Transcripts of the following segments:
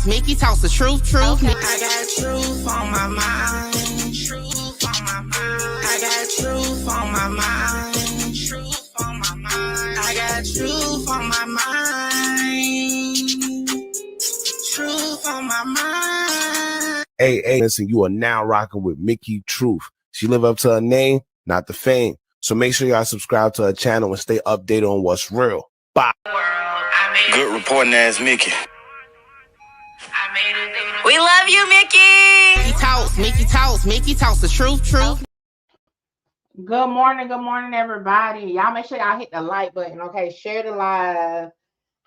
Mickey talks the truth. Okay. I got truth on my mind. Truth on my mind. I got truth on my mind. Truth on my mind. I got truth on my mind. Truth on my mind. Hey, listen, you are now rocking with Mickey Truth. She live up to her name, not the fame. So make sure y'all subscribe to her channel and stay updated on what's real. Bye. Good reporting ass Mickey. We love you, Mickey. Mickey talks the truth. Good morning, everybody. Y'all make sure y'all hit the like button, okay? Share the live.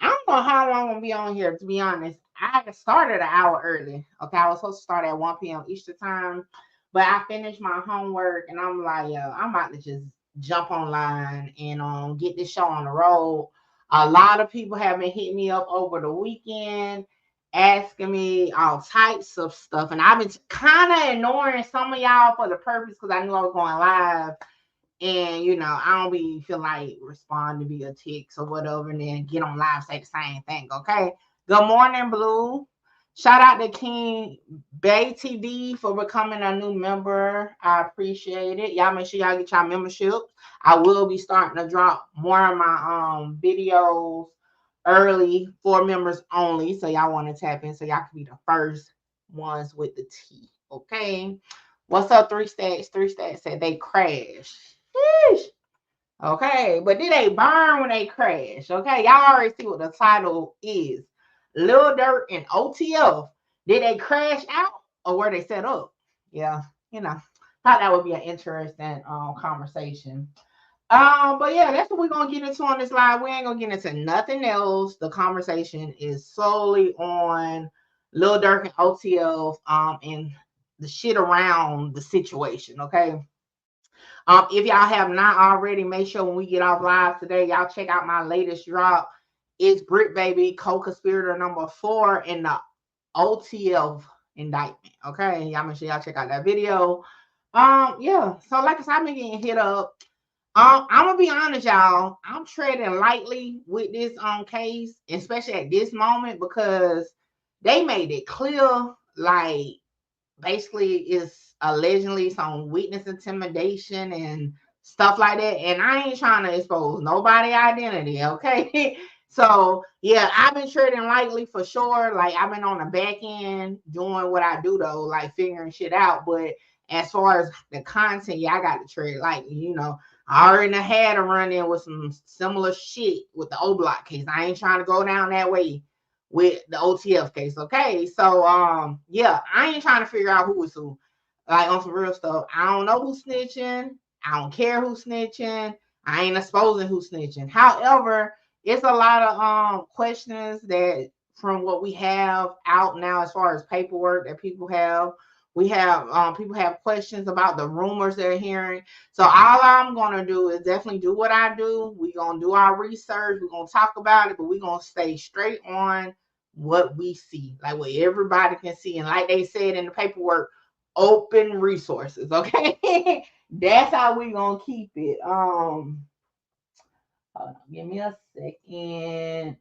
I don't know how long I'm gonna be on here, to be honest. I started an hour early. Okay, I was supposed to start at 1 p.m. Eastern time, but I finished my homework and I'm like, I'm about to just jump online and get this show on the road. A lot of people have been hitting me up over the weekend, asking me all types of stuff, and I've been kind of ignoring some of y'all for the purpose because I knew I was going live. And I don't be feel like respond to be a text or whatever, and then get on live, say the same thing. Okay. Good morning, Blue. Shout out to King Bay TV for becoming a new member. I appreciate it. Y'all make sure y'all get y'all membership. I will be starting to drop more of my videos early for members only. So y'all want to tap in so y'all can be the first ones with the T. Okay. What's up, 3 Stacks? 3 Stacks said they crashed. Sheesh. Okay, but did they burn when they crash? Okay, y'all already see what the title is. Lil Durk and OTF. Did they crash out or were they set up? Yeah, thought that would be an interesting conversation. But yeah, that's what we're gonna get into on this live. We ain't gonna get into nothing else. The conversation is solely on Lil Durk and OTF and the shit around the situation. Okay. If y'all have not already, make sure when we get off live today, y'all check out my latest drop. It's Brick Baby, co-conspirator number 4 in the OTF indictment. Okay, y'all make sure y'all check out that video. Yeah. So like I said, I've been getting hit up. I'm gonna be honest, y'all. I'm treading lightly with this case, especially at this moment, because they made it clear, like basically it's allegedly some witness intimidation and stuff like that, and I ain't trying to expose nobody identity. Okay. So yeah, I've been treading lightly for sure. Like I've been on the back end doing what I do though, like figuring shit out. But as far as the content, yeah, I got to tread lightly. I already had a run in with some similar shit with the O Block case. I ain't trying to go down that way with the OTF case. Okay. So yeah, I ain't trying to figure out who is who. Like on some real stuff. I don't know who's snitching. I don't care who's snitching. I ain't exposing who's snitching. However, it's a lot of questions that from what we have out now as far as paperwork that people have. We have people have questions about the rumors they're hearing. So all I'm gonna do is definitely do what I do. We're gonna do our research, we're gonna talk about it, but we're gonna stay straight on what we see, like what everybody can see. And like they said in the paperwork, open resources. Okay. That's how we gonna keep it. Hold on, give me a second.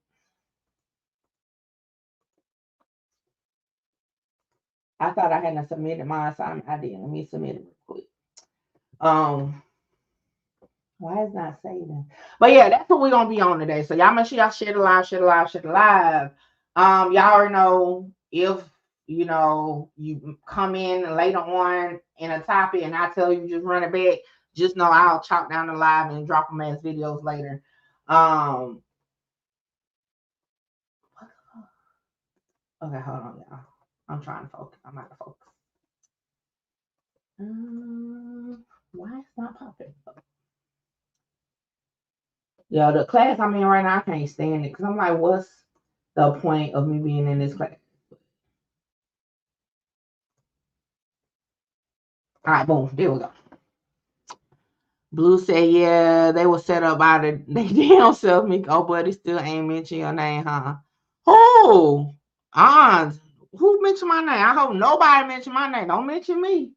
I thought I hadn't submitted my assignment. I didn't. Let me submit it real quick. Why is not saving? But yeah, that's what we're gonna be on today. So y'all make sure y'all share the live. Y'all already know if you come in later on in a topic and I tell you just run it back, just know I'll chop down the live and drop them as videos later. Okay, hold on, y'all. I'm trying to focus. I'm out of focus. Why it's not popping up? Yeah, the class I'm in right now, I can't stand it because I'm like, what's the point of me being in this class? All right, boom, there we go. Blue said, yeah, they were set up by they damn self. Oh, but it still ain't mention your name, huh? Oh, who mentioned my name? I hope nobody mentioned my name. Don't mention me.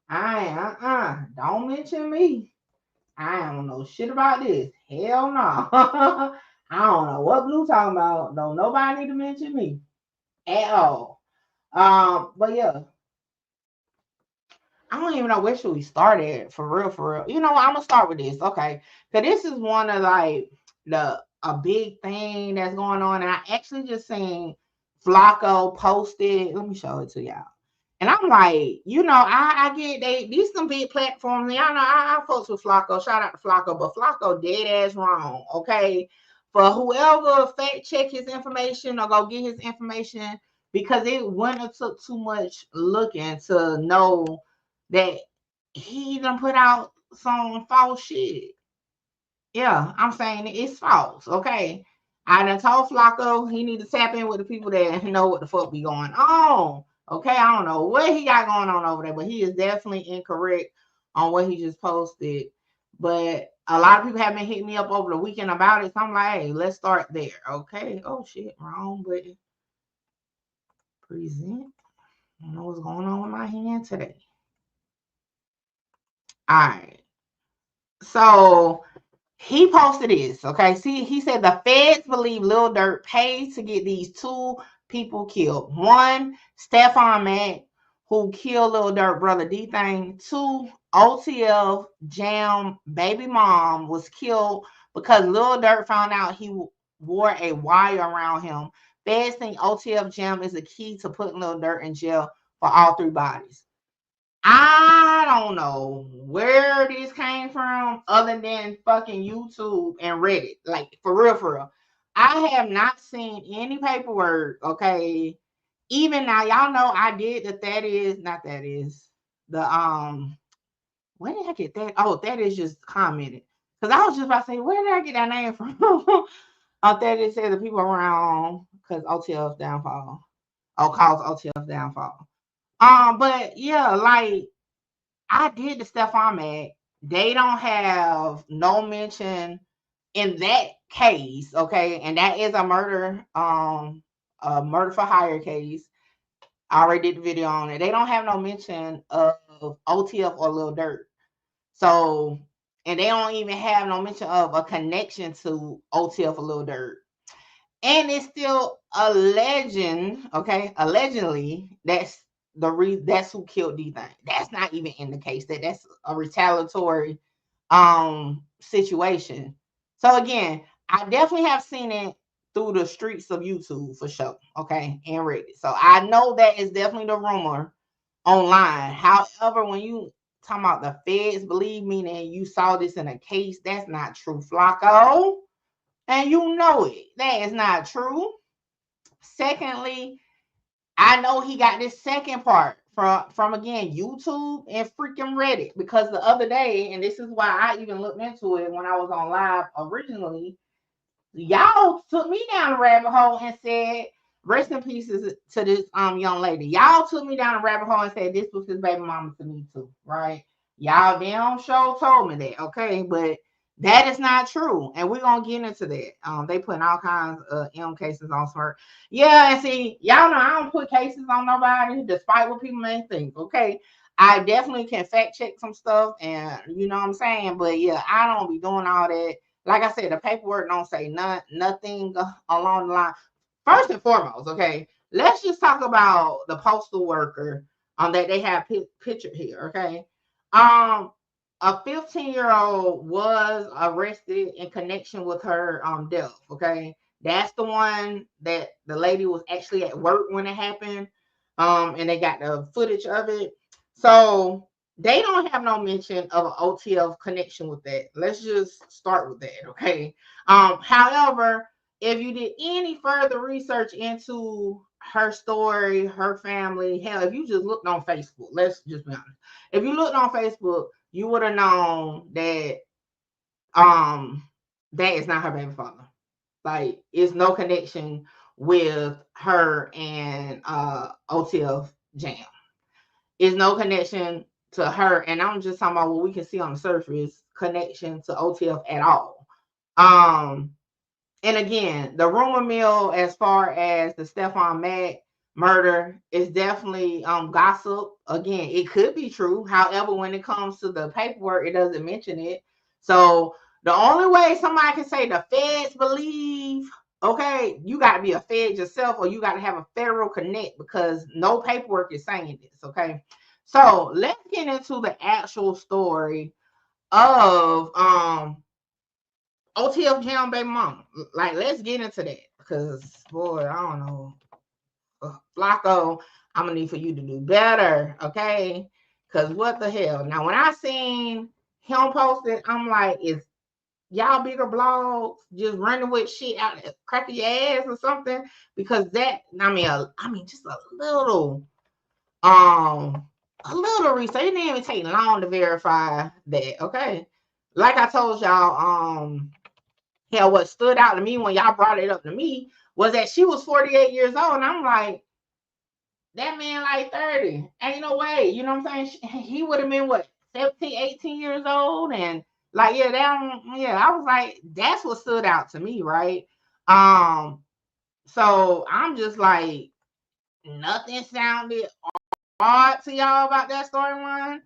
Don't mention me. I don't know shit about this. Hell no. I don't know what Blue talking about. Don't nobody need to mention me. at all. But yeah, I don't even know where should we start at for real, for real. You know what? I'm gonna start with this, okay? Because this is one of like a big thing that's going on, and I actually just seen Flacco posted. Let me show it to y'all. And I'm like, you know, I get these some big platforms. Y'all know I folks with Flacco. Shout out to Flacco, but Flacco dead ass wrong. Okay. For whoever fact check his information or go get his information, because it wouldn't have took too much looking to know that he done put out some false shit. Yeah, I'm saying it's false. Okay. I done told Flacco he need to tap in with the people that know what the fuck be going on. Okay, I don't know what he got going on over there, but he is definitely incorrect on what he just posted. But a lot of people have been hitting me up over the weekend about it. So I'm like, hey, let's start there. Okay. Oh shit, wrong button. Present. I don't know what's going on with my hand today. All right. So he posted this, okay? See, he said the feds believe Lil Durk paid to get these two people killed. One, Stephon Mack, who killed Lil Durk brother D-Thing. Two, OTF Jam baby mom was killed because Lil Durk found out he wore a wire around him. Feds think OTF Jam is the key to putting Lil Durk in jail for all three bodies. I don't know where this came from other than fucking YouTube and Reddit. Like, for real, for real. I have not seen any paperwork, okay? Even now, y'all know I did where did I get that? Oh, that is just commented. Because I was just about to say, where did I get that name from? Oh, that it said the people around because OTF downfall. Oh, cause OTF downfall. But yeah, like I did the stuff I'm at. They don't have no mention in that case, okay? And that is a murder for hire case. I already did the video on it. They don't have no mention of OTF or Lil Durk. So, and they don't even have no mention of a connection to OTF or Lil Durk. And it's still a legend, okay? Allegedly, that's that's who killed D-Thing. That's not even in the case. That's a retaliatory situation. So again, I definitely have seen it through the streets of YouTube for sure, okay, and Reddit. So I know that is definitely the rumor online. However, when you talking about the feds believe me and you saw this in a case, that's not true, Flacco. And you know it. That is not true. Secondly, I know he got this second part from again YouTube and freaking Reddit, because the other day, and this is why I even looked into it when I was on live originally, y'all took me down the rabbit hole and said, rest in pieces to this young lady. Y'all took me down the rabbit hole and said this was his baby mama to me too, right? Y'all damn sure told me that, okay? But that is not true, and we're gonna get into that. They putting all kinds of M cases on Smirk. Yeah, and see, y'all know I don't put cases on nobody, despite what people may think. Okay, I definitely can fact check some stuff, and you know what I'm saying. But yeah, I don't be doing all that. Like I said, the paperwork don't say nothing along the line. First and foremost, okay, let's just talk about the postal worker that they have pictured here. Okay, a 15-year-old was arrested in connection with her death. Okay, that's the one that the lady was actually at work when it happened, and they got the footage of it. So they don't have no mention of an OTF connection with that. Let's just start with that, okay? However, if you did any further research into her story, her family, hell, if you just looked on Facebook, let's just be honest. If you looked on Facebook, you would have known that that is not her baby father. Like, it's no connection with her and OTF Jam. Is no connection to her, and I'm just talking about what we can see on the surface, connection to OTF at all. And again, the rumor mill as far as the Stephon Mack murder is definitely gossip. Again, it could be true. However, when it comes to the paperwork, it doesn't mention it. So the only way somebody can say the feds believe okay, you got to be a Fed yourself, or you got to have a federal connect, because no paperwork is saying this. Okay, so let's get into the actual story of OTF Jam baby mama. Like, let's get into that, because boy, I don't know, Flacco, I'm gonna need for you to do better, okay? Because what the hell? Now, when I seen him posted, I'm like, is y'all bigger blogs just running with shit out, cracking your ass or something? Because that, I mean, just a little research. It didn't even take long to verify that, okay? Like I told y'all, hell, what stood out to me when y'all brought it up to me was that she was 48 years old, and I'm like, that man like 30. Ain't no way. You know what I'm saying? He would have been what, 17, 18 years old? And like, yeah, I was like, that's what stood out to me, right? So I'm just like, nothing sounded odd to y'all about that storyline.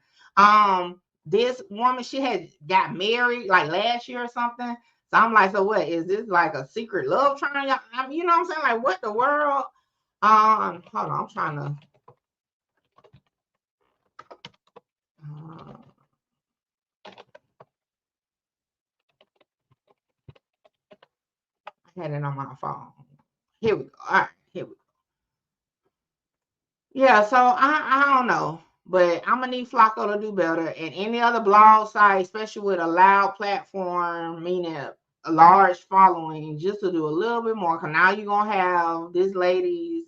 This woman, she had got married like last year or something. So I'm like, so what? Is this like a secret love triangle? I mean, you know what I'm saying? Like, what the world? Hold on, I'm trying to. I had it on my phone. Here we go. All right, here we go. Yeah, so I don't know, but I'm gonna need Flacco to do better. And any other blog site, especially with a loud platform, meaning a large following, just to do a little bit more. Cause now you're gonna have this lady's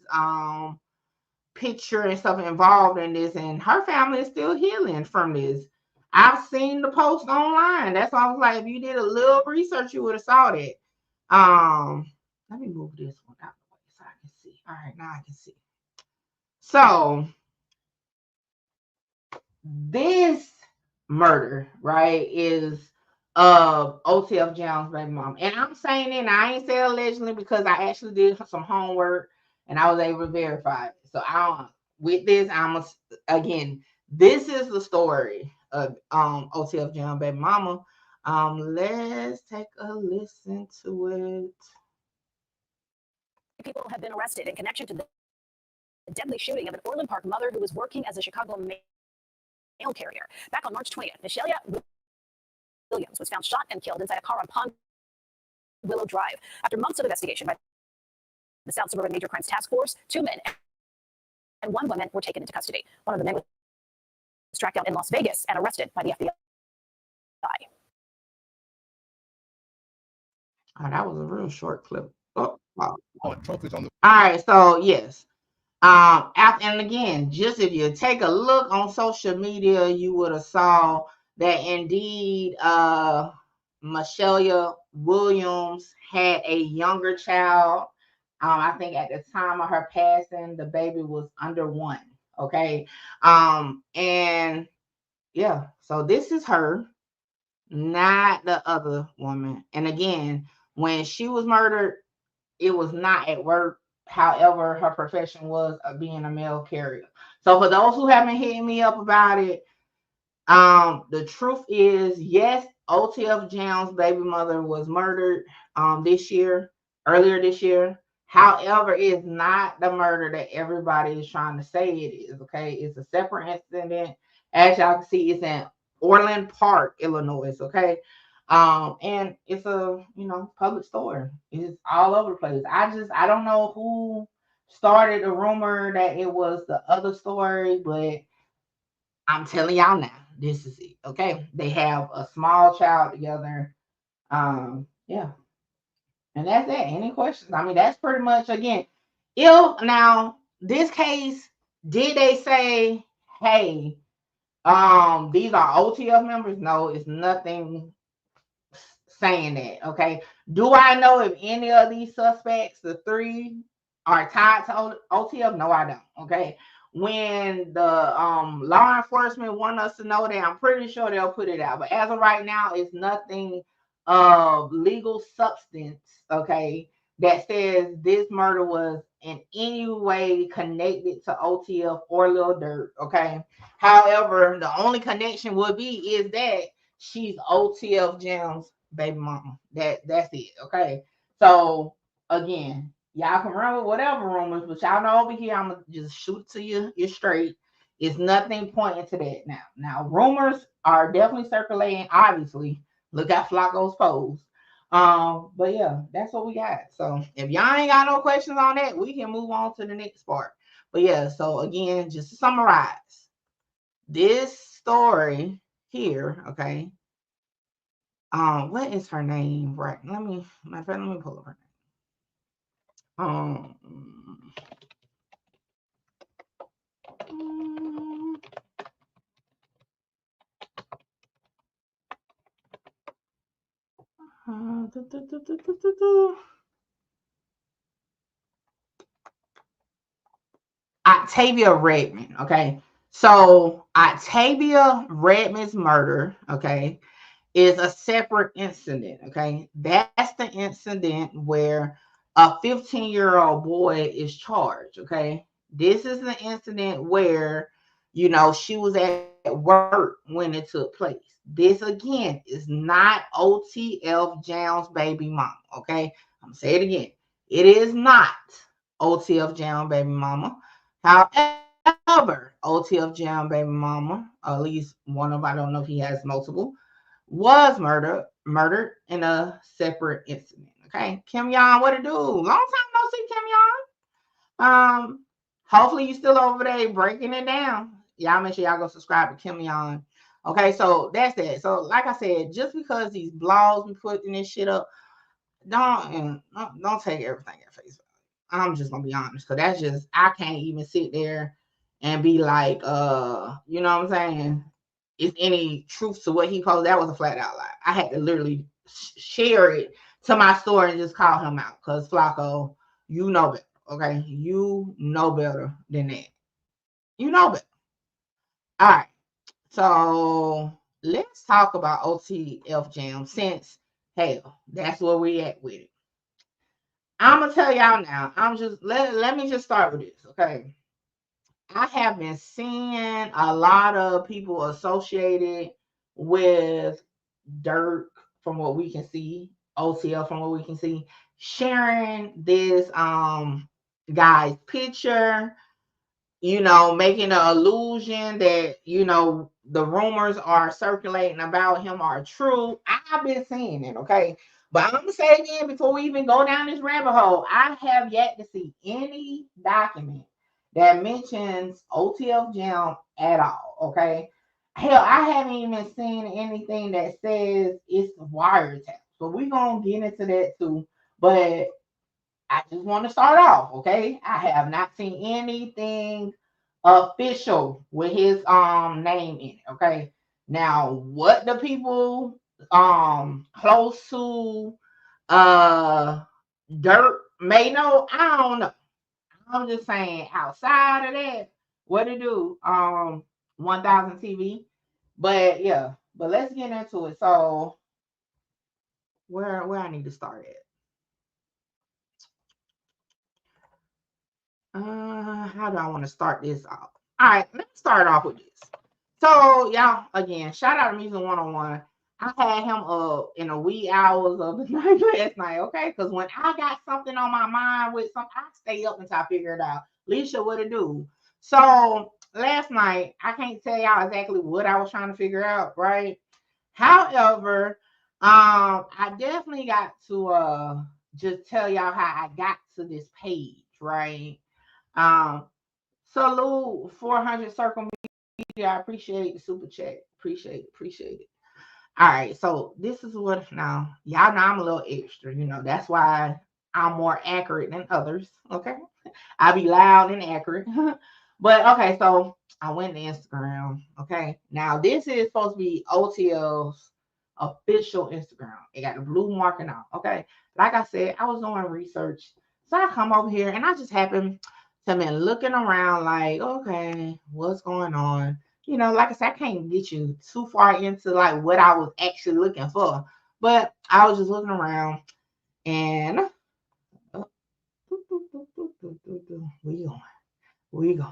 picture and stuff involved in this, and her family is still healing from this. I've seen the post online. That's why I was like, if you did a little research, you would have saw that. Let me move this one out the way so I can see. All right, now I can see. So this murder, right, is OTF Jones' baby mom. And I'm saying it, and I ain't say allegedly, because I actually did some homework and I was able to verify it. So with this, again, this is the story of OTF Jones' baby mama. Let's take a listen to it. People have been arrested in connection to the deadly shooting of an Orland Park mother who was working as a Chicago mail carrier. Back on March 20th, Michelle Williams was found shot and killed inside a car on Pond Willow Drive. After months of investigation by the South Suburban Major Crimes Task Force, 2 men and 1 woman were taken into custody. One of the men was tracked down in Las Vegas and arrested by the FBI. Oh, that was a real short clip. Oh, wow. All right, so yes. And again, just if you take a look on social media, you would have saw that indeed Michelle Williams had a younger child. I think at the time of her passing, the baby was under 1. Okay. And yeah, so this is her, not the other woman. And again, when she was murdered, it was not at work. However, her profession was being a mail carrier. So for those who haven't hit me up about it, the truth is, yes, OTF Jam's baby mother was murdered earlier this year. However, it's not the murder that everybody is trying to say it is. Okay, it's a separate incident. As y'all can see, it's in Orland Park, Illinois. Okay. And it's a public story. It's all over the place. I don't know who started the rumor that it was the other story, but I'm telling y'all now, this is it. Okay. They have a small child together. Yeah. And that's it. Any questions? I mean, that's pretty much, again, now this case, did they say, hey, these are OTF members? No, it's nothing saying that. Okay. Do I know if any of these suspects, the 3, are tied to OTF? No, I don't. Okay. When the law enforcement want us to know that, I'm pretty sure they'll put it out. But as of right now, it's nothing of legal substance, okay, that says this murder was in any way connected to OTF or Lil Durk. Okay. However, the only connection would be is that she's OTF Jam's baby mama. That's it. Okay. So again, y'all can run with whatever rumors, but y'all know over here, I'm gonna just shoot to you. You're straight. It's nothing pointing to that now. Now, rumors are definitely circulating. Obviously, look at Flacco's post. But yeah, that's what we got. So if y'all ain't got no questions on that, we can move on to the next part. But yeah, so again, just to summarize this story here, okay. What is her name? Right. Let me pull up her name. Octavia Redmond, okay? So Octavia Redmond's murder, okay, is a separate incident, okay? That's the incident where a 15-year-old boy is charged, okay? This is the incident where, you know, she was at work when it took place. This, again, is not OTF Jones' baby mama, okay? I'm going to say it again. It is not OTF Jones' baby mama. However, OTF Jones' baby mama, at least one of, I don't know if he has multiple, was murdered in a separate incident. Okay, Kim Yon, what it do? Long time no see, Kim Yon. Hopefully you still over there breaking it down. Y'all make sure y'all go subscribe to Kim Yon. Okay, so that's it. So like I said, just because these blogs be putting this shit up, don't take everything at face value. I'm just gonna be honest, because that's just, I can't even sit there and be like, you know what I'm saying? Is any truth to what he posted? That was a flat out lie. I had to literally share it to my story and just call him out, because Flacco, you know better, okay? You know better than that. You know better. All right. So let's talk about OTF Jam, since hell, that's where we at with it. I'm gonna tell y'all now. Let me just start with this, okay? I have been seeing a lot of people associated with Durk, from what we can see, OTL from what we can see, sharing this guy's picture, you know, making an illusion that, you know, the rumors are circulating about him are true. I've been seeing it, okay? But I'm going to say again, before we even go down this rabbit hole, I have yet to see any document that mentions OTF Jam at all, okay? Hell, I haven't even seen anything that says it's wiretap. So we're going to get into that too. But I just want to start off, okay? I have not seen anything official with his name in it, okay? Now, what the people close to Durk may know, I don't know. I'm just saying, outside of that, what to do? 1000 TV. But yeah, but let's get into it. So where I need to start at? How do I want to start this off? All right, let's start off with this. So, y'all, again, shout out to Music 101. I had him up in the wee hours of the night last night, okay? Because when I got something on my mind with something, I stay up until I figure it out. Leisha, what to do? So, last night, I can't tell y'all exactly what I was trying to figure out, right? However, I definitely got to just tell y'all how I got to this page, right? Salute 400 Circle Media. I appreciate the super chat. Appreciate it. All right, so this is what, now y'all know I'm a little extra, you know, that's why I'm more accurate than others. Okay, I be loud and accurate. But okay, so I went to Instagram. Okay, now this is supposed to be OTL's official Instagram. It got the blue marking out. Okay, like I said, I was doing research, so I come over here and I just happened to be looking around like, okay, what's going on? You know, like I said, I can't get you too far into like what I was actually looking for, but I was just looking around and we going.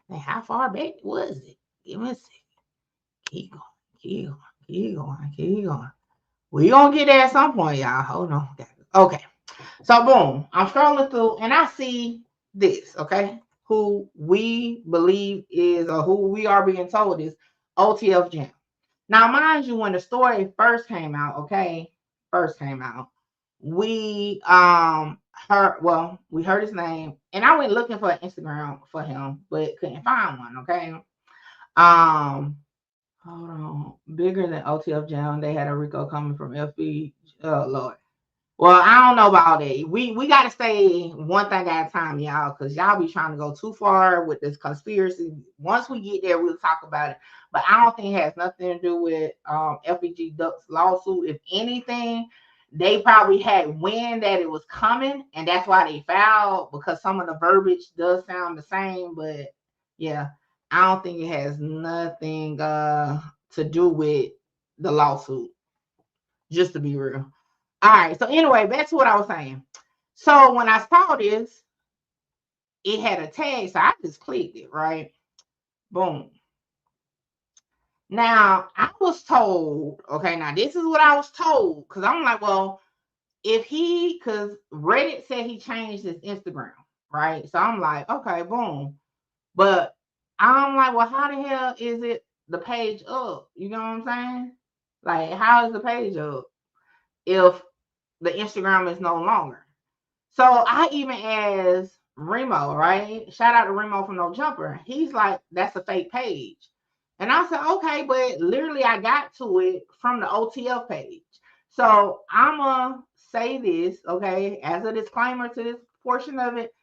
And how far back was it? Give me a second. Keep going. We gonna get there at some point, y'all. Hold on. Okay. So boom, I'm scrolling through and I see this, okay, who we believe is, or who we are being told is OTF Jam. Now, mind you, when the story first came out, okay, we heard his name, and I went looking for Instagram for him, but couldn't find one, okay. Hold on, bigger than OTF Jam, they had a Rico coming from FB. Oh Lord. Well, I don't know about that. We got to stay one thing at a time, y'all, because y'all be trying to go too far with this conspiracy. Once we get there, we'll talk about it. But I don't think it has nothing to do with FBG Duck's lawsuit. If anything, they probably had wind that it was coming, and that's why they filed, because some of the verbiage does sound the same. But yeah, I don't think it has nothing to do with the lawsuit, just to be real. All right. So anyway, back to what I was saying. So when I saw this, it had a tag. So I just clicked it, right? Boom. Now I was told, okay, now this is what I was told. Because I'm like, well, because Reddit said he changed his Instagram, right? So I'm like, okay, boom. But I'm like, well, how the hell is it the page up? You know what I'm saying? Like, how is the page up if the Instagram is no longer? So I even asked Remo, right? Shout out to Remo from No Jumper. He's like, that's a fake page. And I said, okay, but literally I got to it from the OTF page. So I'm going to say this, okay, as a disclaimer to this portion of it.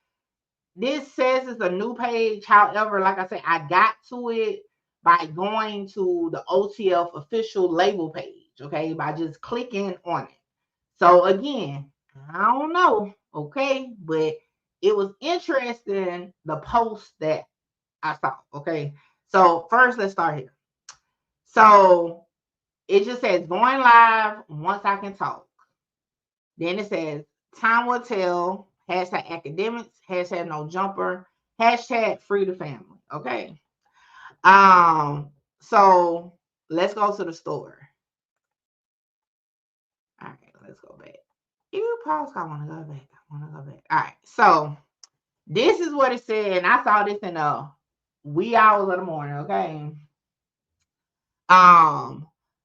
This says it's a new page. However, like I said, I got to it by going to the OTF official label page, okay, by just clicking on it. So again, I don't know, okay, but it was interesting, the post that I saw, okay. So first, let's start here. So it just says going live once I can talk. Then it says time will tell, hashtag academics, hashtag no jumper, hashtag free the family, okay. So let's go to the store. All right, let's go back. You pause. I want to go back. All right. So this is what it said, and I saw this in the wee hours of the morning. Okay.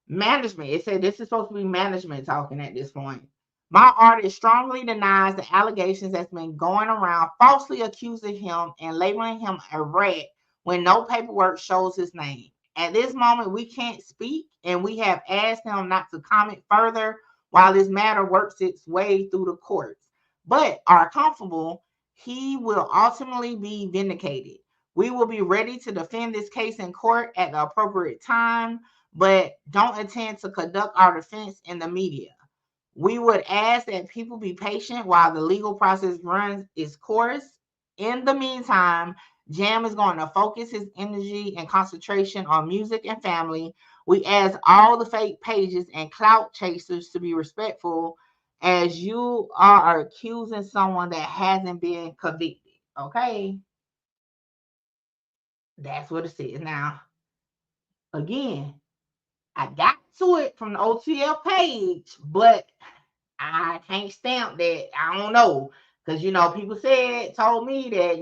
Management. It said this is supposed to be management talking at this point. My artist strongly denies the allegations that's been going around, falsely accusing him and labeling him a rat when no paperwork shows his name. At this moment, we can't speak, and we have asked him not to comment further while this matter works its way through the courts. But are comfortable he will ultimately be vindicated. We will be ready to defend this case in court at the appropriate time, but don't intend to conduct our defense in the media. We would ask that people be patient while the legal process runs its course. In the meantime, Jam is going to focus his energy and concentration on music and family. We ask all the fake pages and clout chasers to be respectful, as you are accusing someone that hasn't been convicted. Okay? That's what it says. Now, again, I got to it from the OTL page, but I can't stamp that. I don't know. Because, people told me that,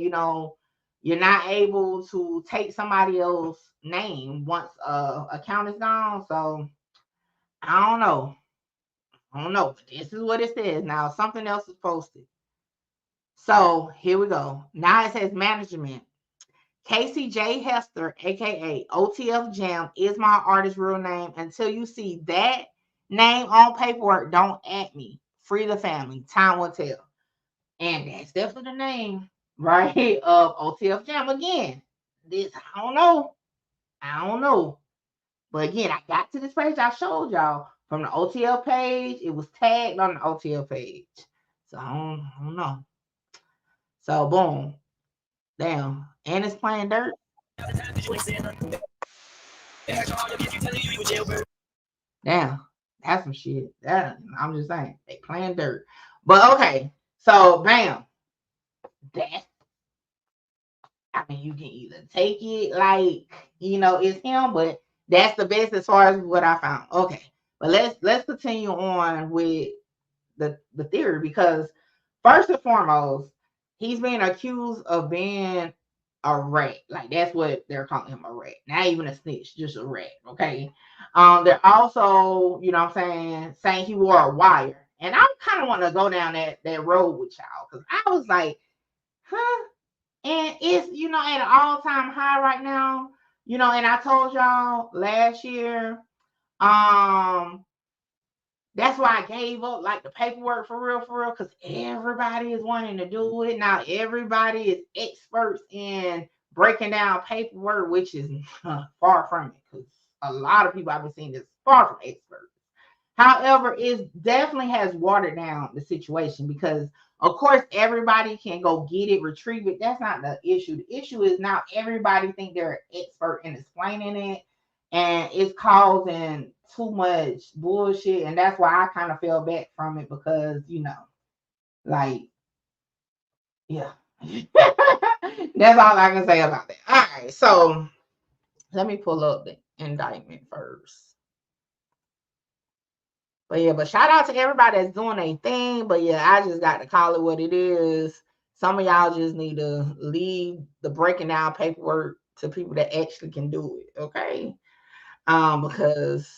you're not able to take somebody else's name once account is gone. So I don't know. But this is what it says. Now, something else is posted. So here we go. Now it says management. Casey J. Hester, aka OTF Jam, is my artist's real name. Until you see that name on paperwork, don't at me. Free the family. Time will tell. And that's definitely the name, right, of OTF Jam. Again, this, I don't know. But again, I got to this page I showed y'all from the OTL page. It was tagged on the OTL page. So I don't know. So boom. Damn. And it's playing dirt. Damn. That's some shit. I'm just saying. They playing dirt. But okay. So bam. That, I mean, you can either take it like, it's him, but that's the best as far as what I found. Okay. But let's continue on with the theory, because first and foremost, he's being accused of being a rat. Like that's what they're calling him, a rat. Not even a snitch, just a rat. Okay. They're also, you know what I'm saying he wore a wire. And I kind of want to go down that road with y'all because I was like, huh? And it's, you know, at an all-time high right now. You know, and I told y'all last year, that's why I gave up like the paperwork for real, because everybody is wanting to do it. Now everybody is experts in breaking down paperwork, which is far from it, because a lot of people I've been seeing is far from experts. However, it definitely has watered down the situation because, of course, everybody can go get it, retrieve it. That's not the issue. The issue is now everybody think they're an expert in explaining it, and it's causing too much bullshit. And that's why I kind of fell back from it because, you know, like, yeah. That's all I can say about that. All right, so let me pull up the indictment first. But yeah, but shout out to everybody that's doing a thing. But yeah, I just got to call it what it is. Some of y'all just need to leave the breaking down paperwork to people that actually can do it, okay? Because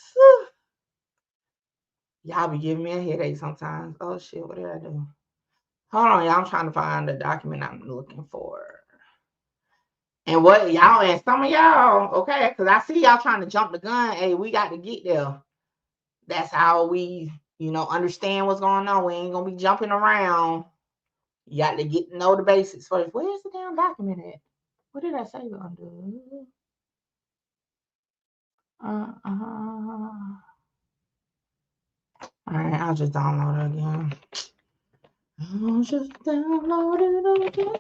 y'all be giving me a headache sometimes. Oh shit, what did I do? Hold on, y'all. I'm trying to find the document I'm looking for. And what y'all and some of y'all, okay? Because I see y'all trying to jump the gun. Hey, we got to get there. That's how we, you know, understand what's going on. We ain't gonna be jumping around. You got to get to know the basics first. Where's the damn document at? What did I say we're gonna do? All right, I'll just download it again. I'll just download it again.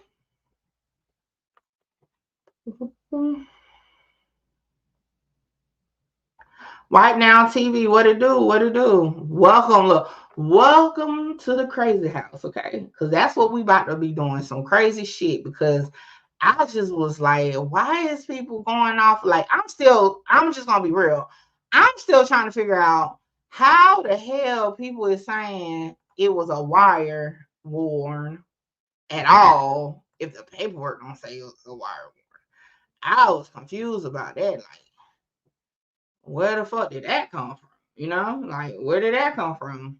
Right Now TV, what it do? What it do? Welcome to the crazy house, okay? Because that's what we about to be doing, some crazy shit. Because I just was like, why is people going off? Like, I'm just gonna be real. I'm still trying to figure out how the hell people is saying it was a wire worn at all if the paperwork don't say it was a wire worn. I was confused about that. Like, where the fuck did that come from? You know, like where did that come from?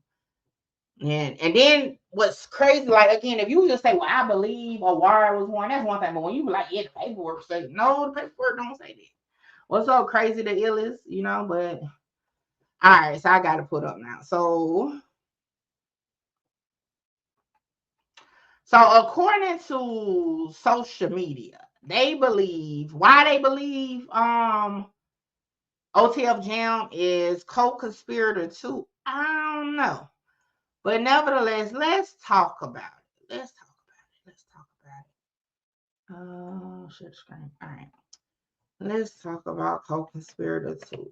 And then what's crazy, like again, if you just say, well, I believe a wire was worn, that's one thing. But when you be like, yeah, the paperwork say, no, the paperwork don't say that. What's so crazy the ill is, you know, but all right, so I gotta put up now. So according to social media, they believe OTF Jam is co-conspirator too. I don't know. But nevertheless, let's talk about it. Let's talk about it. Share screen. All right. Let's talk about co-conspirator too.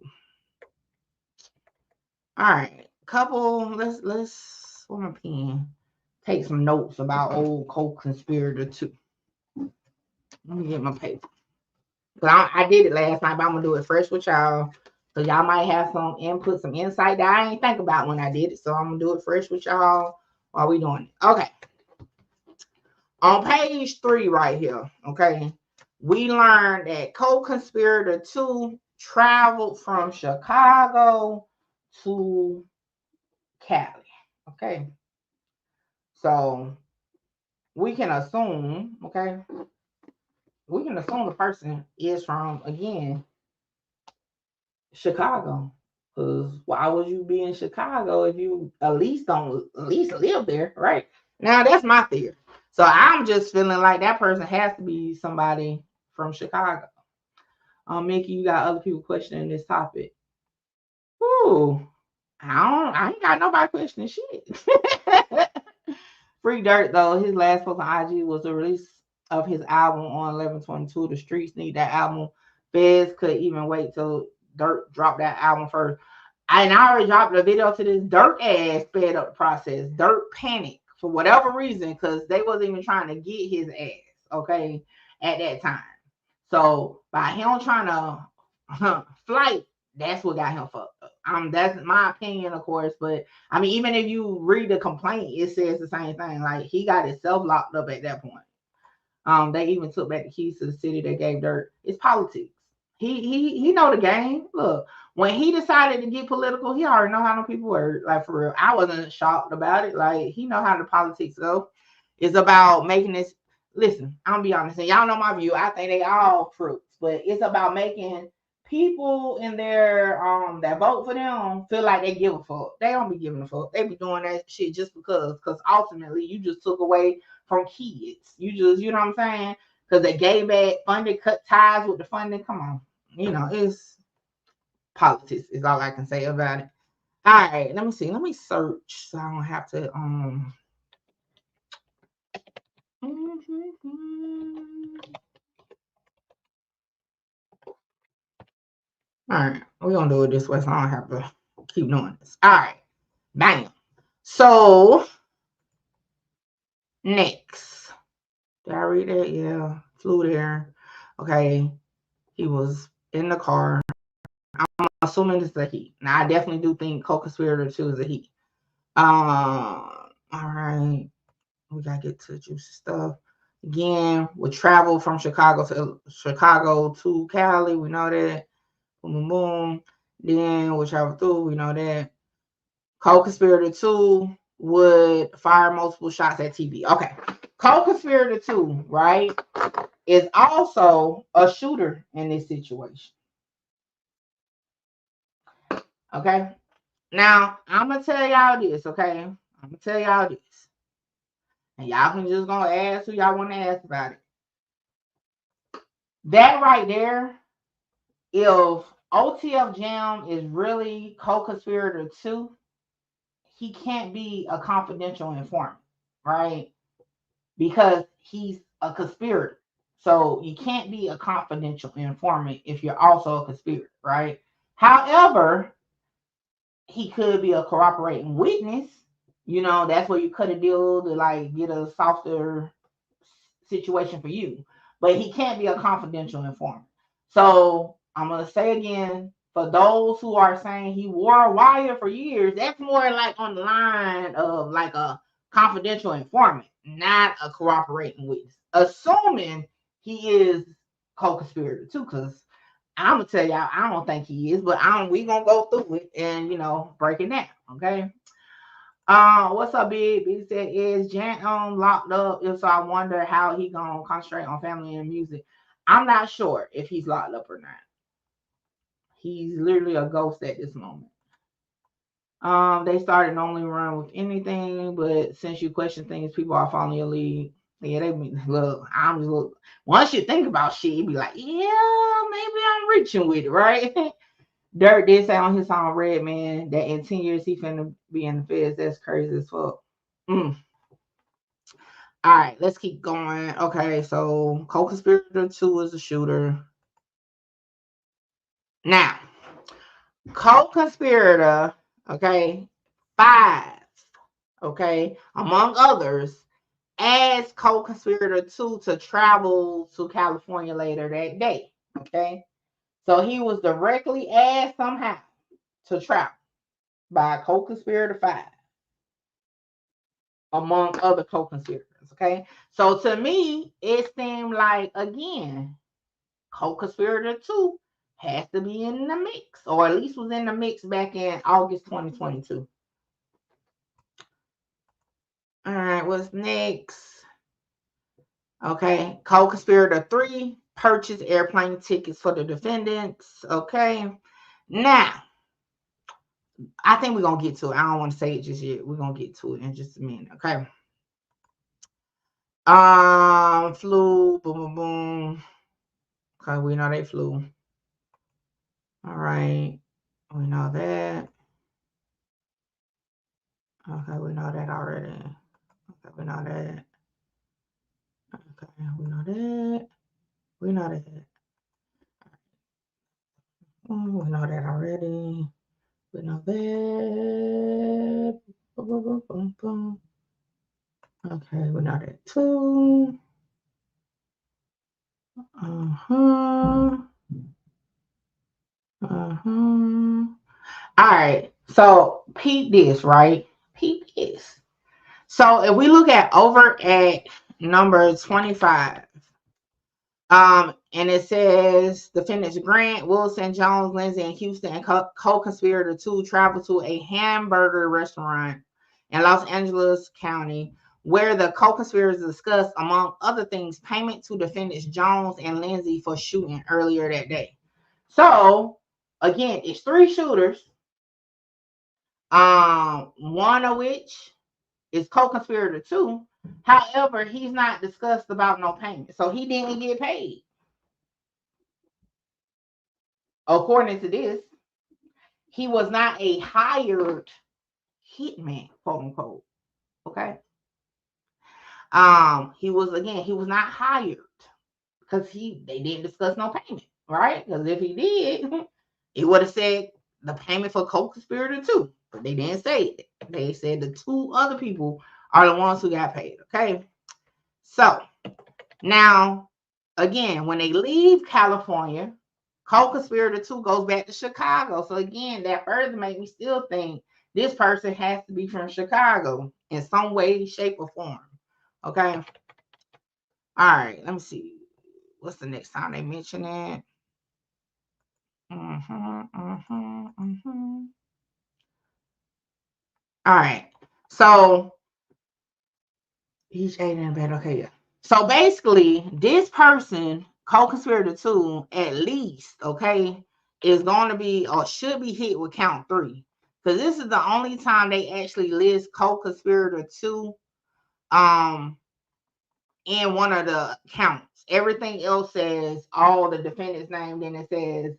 All right. Let's with my pen. Take some notes about old co-conspirator too. Let me get my paper. But I did it last night, but I'm gonna do it fresh with y'all. So y'all might have some input, some insight that I ain't think about when I did it. So I'm gonna do it fresh with y'all while we doing it. Okay. On page 3 right here, okay, we learned that co-conspirator 2 traveled from Chicago to Cali. Okay. So we can assume, okay, the person is from, again, Chicago. Because why would you be in Chicago if you at least live there, right? Now that's my theory. So I'm just feeling like that person has to be somebody from Chicago. Mickey, you got other people questioning this topic. Ooh, I ain't got nobody questioning shit. Free Dirt, though, his last post on IG was the release of his album on 11/22. The streets need that album. Feds could even wait till Dirt dropped that album first. And I already dropped a video to this. Dirt ass sped up the process. Dirt panicked for whatever reason because they wasn't even trying to get his ass, okay, at that time. So by him trying to flight That's what got him fucked up. That's my opinion, of course. But I mean, even if you read the complaint, it says the same thing. Like, he got himself locked up at that point. They even took back the keys to the city they gave Durk. It's politics. He know the game. Look, when he decided to get political, he already know how them people work. Like, for real, I wasn't shocked about it. Like, he know how the politics go. It's about making this. Listen, I'm gonna be honest, and y'all know my view. I think they all fruits, but it's about making people in there that vote for them feel like they give a fuck. They don't be giving a fuck. They be doing that shit just because ultimately you just took away from kids. You know what I'm saying? Because they gave back funding, cut ties with the funding. Come on. It's politics is all I can say about it. All right, let me see. Let me search so I don't have to All right, we're gonna do it this way so I don't have to keep doing this. All right, bam. So next, did I read that? Yeah, flew there. Okay, he was in the car. I'm assuming it's a he. Now, I definitely do think co-conspirator 2 is a he. All right, we gotta get to the juicy stuff. Again, we travel from Chicago to Cali. We know that. Boom, boom, boom. Then we travel through. We know that. Co-conspirator 2 would fire multiple shots at TV. Okay. Co-conspirator 2, right, is also a shooter in this situation. Okay. Now, I'm going to tell y'all this, okay? I'm going to tell y'all this. And y'all can just go ask who y'all want to ask about it. That right there, if OTF Jam is really co-conspirator 2, he can't be a confidential informant, right? Because he's a conspirator. So you can't be a confidential informant if you're also a conspirator, right? However, he could be a cooperating witness. That's where you cut a deal to like get a softer situation for you. But he can't be a confidential informant. So I'm gonna say again, for those who are saying he wore a wire for years, that's more like on the line of like a confidential informant, not a cooperating witness. Assuming he is co-conspirator too, because I'm gonna tell y'all, I don't think he is, but we gonna go through it and break it down. Okay. What's up, Big? Big said, is Jan locked up? If so, I wonder how he gonna concentrate on family and music. I'm not sure if he's locked up or not. He's literally a ghost at this moment. They started normally run with anything, but since you question things, people are following your lead. Yeah, they be look. Once you think about shit, you be like, yeah, maybe I'm reaching with it, right? Durk did say on his song Red Man that in 10 years he finna be in the feds. That's crazy as fuck. All right, let's keep going. Okay, so co-conspirator 2 is a shooter. Now, co-conspirator, okay, 5, okay, among others, asked co-conspirator 2 to travel to California later that day. Okay, so he was directly asked somehow to travel by co-conspirator 5 among other co-conspirators. Okay, so to me, it seemed like again, co-conspirator 2 has to be in the mix, or at least was in the mix back in August 2022. All right, what's next? Okay, co-conspirator 3 purchased airplane tickets for the defendants. Okay, now I think we're gonna get to it. I don't want to say it just yet. We're gonna get to it in just a minute. Okay. Flew, boom, boom, boom. Okay, we know they flew. All right, we know that. Okay, we know that already. Okay, we know that. Okay, we know that. We know that. We know that already. We know that. Boom, boom, boom, boom, boom. Okay, we know that too. All right. So peep this, right? Peep this. So if we look at over at number 25, and it says defendants Grant, Wilson, Jones, Lindsay, and Houston and co-conspirator 2 traveled to a hamburger restaurant in Los Angeles County where the co-conspirators discussed, among other things, payment to defendants Jones and Lindsay for shooting earlier that day. So again, it's 3 shooters. One of which is co-conspirator 2. However, he's not discussed about no payment, so he didn't get paid. According to this, he was not a hired hitman, quote unquote. Okay. He was not hired because they didn't discuss no payment, right? Because if he did, it would have said the payment for co-conspirator 2, but they didn't say it. They said the 2 other people are the ones who got paid. Okay. So now, again, when they leave California, co-conspirator 2 goes back to Chicago. So again, that further made me still think this person has to be from Chicago in some way, shape, or form. Okay. All right. Let me see. What's the next time they mention it? All right. So he's aiding and abetting. Okay, yeah. So basically, this person, co-conspirator 2, at least, okay, is going to be or should be hit with count 3. Because this is the only time they actually list co-conspirator 2 in one of the counts. Everything else says all the defendants' name, then it says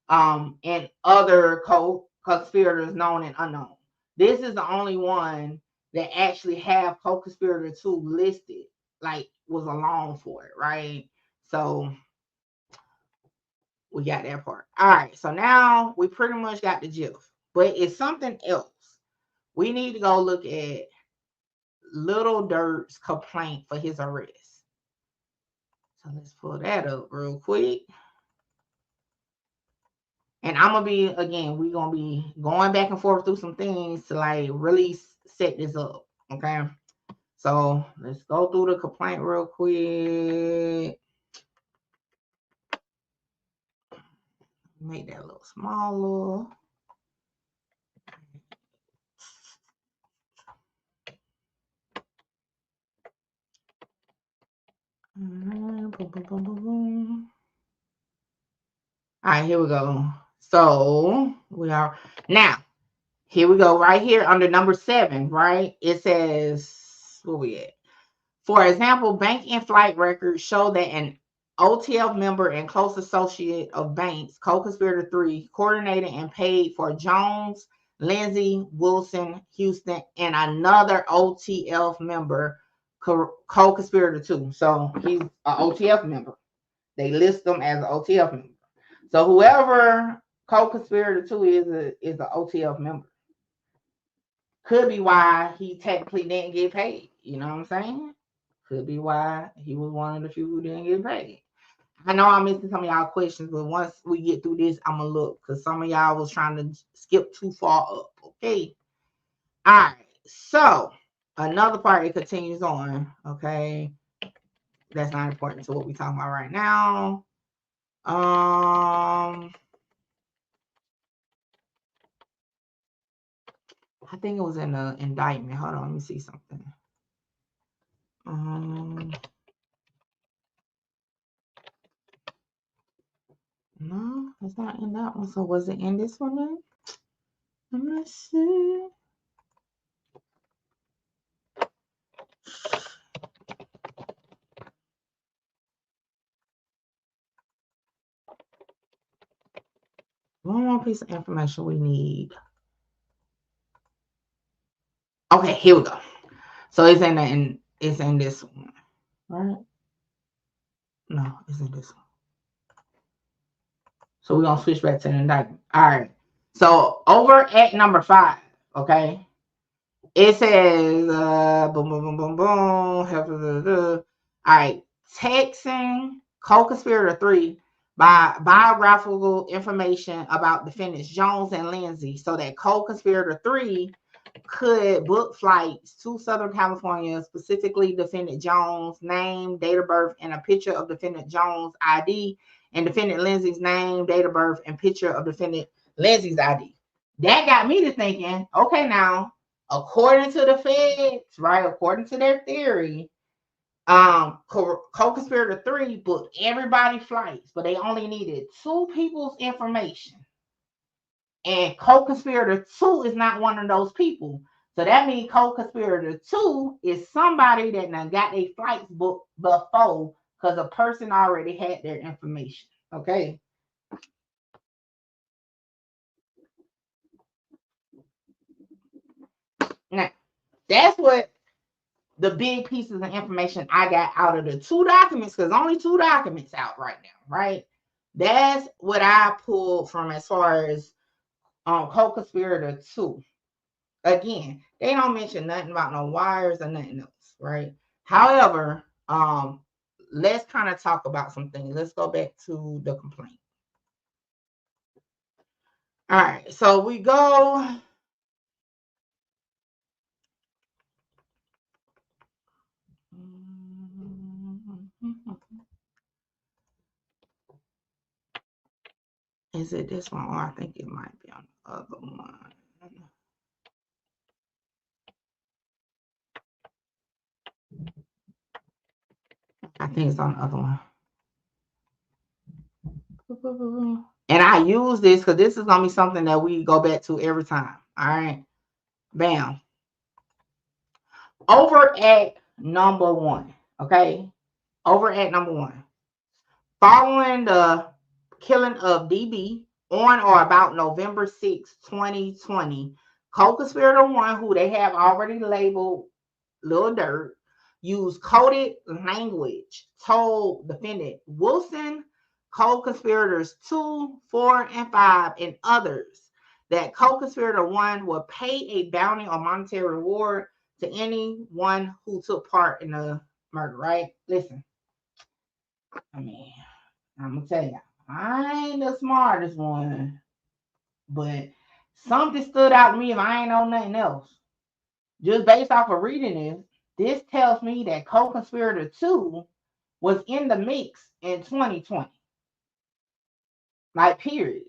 and other co-conspirators known and unknown. This is the only one that actually have co-conspirator 2 listed, like was along for it, right? So we got that part. All right, so now we pretty much got the gist, but it's something else. We need to go look at Lil Durk's complaint for his arrest. So let's pull that up real quick. And I'm gonna be, again, we're gonna be going back and forth through some things to like really set this up. Okay. So let's go through the complaint real quick. Make that a little smaller. All right, here we go. So we are now. Here we go. Right here under number 7, right? It says, where we at? For example, bank and flight records show that an OTF member and close associate of Banks, co-conspirator 3, coordinated and paid for Jones, Lindsay, Wilson, Houston, and another OTF member, co-conspirator 2. So he's an OTF member. They list them as an OTF member. So whoever co-conspirator 2 is an OTF member. Could be why he technically didn't get paid. You know what I'm saying? Could be why he was one of the few who didn't get paid. I know I'm missing some of y'all questions, but once we get through this, I'm gonna look because some of y'all was trying to skip too far up. Okay. All right. So another part, it continues on. Okay. That's not important to what we're talking about right now. I think it was in the indictment. Hold on, let me see something. No, it's not in that one. So was it in this one then? Let me see. One more piece of information we need. Okay, here we go. So it's in this one, right? No, it's in this one. So we're gonna switch back to the indictment. All right. So over at number 5, okay, it says boom, boom, boom, boom, boom. All right, Texan co-conspirator 3 biographical information about defendants Jones and Lindsay so that co-conspirator 3 could book flights to Southern California, specifically defendant Jones' name, date of birth, and a picture of defendant Jones' ID, and defendant Lindsay's name, date of birth, and picture of defendant Lindsay's ID. That got me to thinking, okay, now, according to the feds, right, according to their theory, co-conspirator 3 booked everybody flights, but they only needed 2 people's information. And co-conspirator 2 is not one of those people. So that means co-conspirator 2 is somebody that now got their flights booked before because a person already had their information. Okay. Now, that's what the big pieces of information I got out of the 2 documents, because only 2 documents out right now, right? That's what I pulled from as far as co-conspirator 2. Again, they don't mention nothing about no wires or nothing else, right? However, let's kind of talk about some things. Let's go back to the complaint. All right, so we go. Is it this one? Or I think it might be on the other one. I think it's on the other one. And I use this because this is going to be something that we go back to every time. All right. Bam. Over at number 1. Okay. Over at number 1. Following the killing of DB on or about November 6, 2020, co-conspirator 1, who they have already labeled Lil Durk, used coded language, told defendant Wilson, co-conspirators 2, 4, and 5, and others that co-conspirator 1 will pay a bounty or monetary reward to anyone who took part in the murder, right? Listen, I mean, I'm going to tell you, I ain't the smartest one, but something stood out to me if I ain't know nothing else. Just based off of reading this tells me that co-conspirator 2 was in the mix in 2020. Like, period.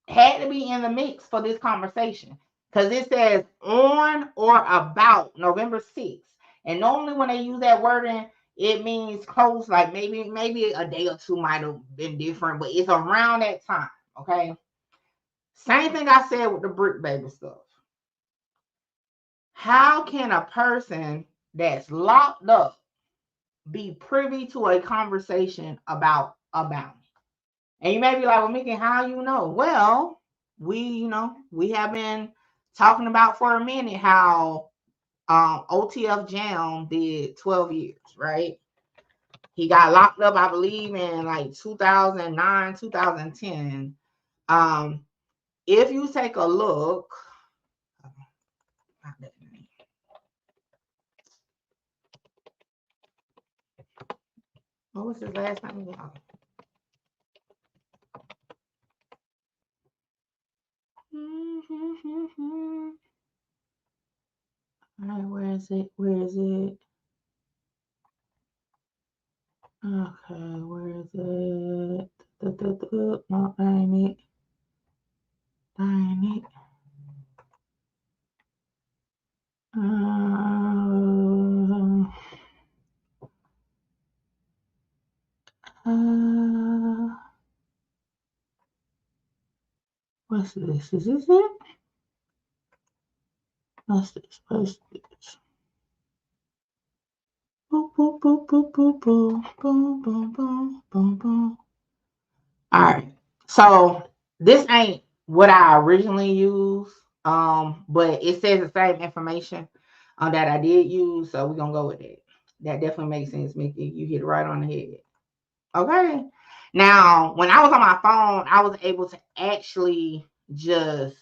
Had to be in the mix for this conversation. Because it says on or about November 6th. And normally when they use that wording, it means close, like maybe a day or 2 might have been different, but it's around that time. Okay. Same thing I said with the brick baby stuff. How can a person that's locked up be privy to a conversation about a bounty? And you may be like, well, Mickey, how you know? Well, we have been talking about for a minute how OTF Jam did 12 years, right? He got locked up, I believe, in like 2009, 2010. If you take a look, what was his last name? All right, where is it? Where is it? Okay, where is it? No, dang it. Dang it. What's this? Is this it? What's this? What's this? Boom, boom, boom, boom, boom, boom, boom, boom, boom, boom, boom. All right. So this ain't what I originally used, but it says the same information that I did use, so we're gonna go with it. That definitely makes sense, Mickey. You hit it right on the head. Okay. Now, when I was on my phone, I was able to actually just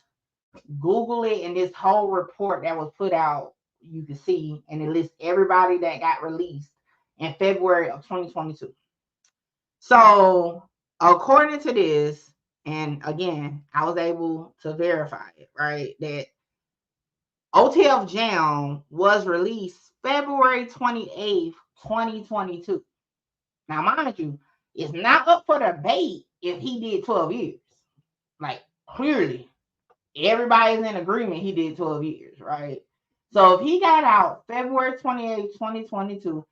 Google it, and this whole report that was put out, you can see, and it lists everybody that got released in February of 2022. So according to this, and again, I was able to verify it, right? That OTF Jam was released February 28th, 2022. Now, mind you, it's not up for debate if he did 12 years. Like, clearly, everybody's in agreement he did 12 years, right? So if he got out February 28th, 2022,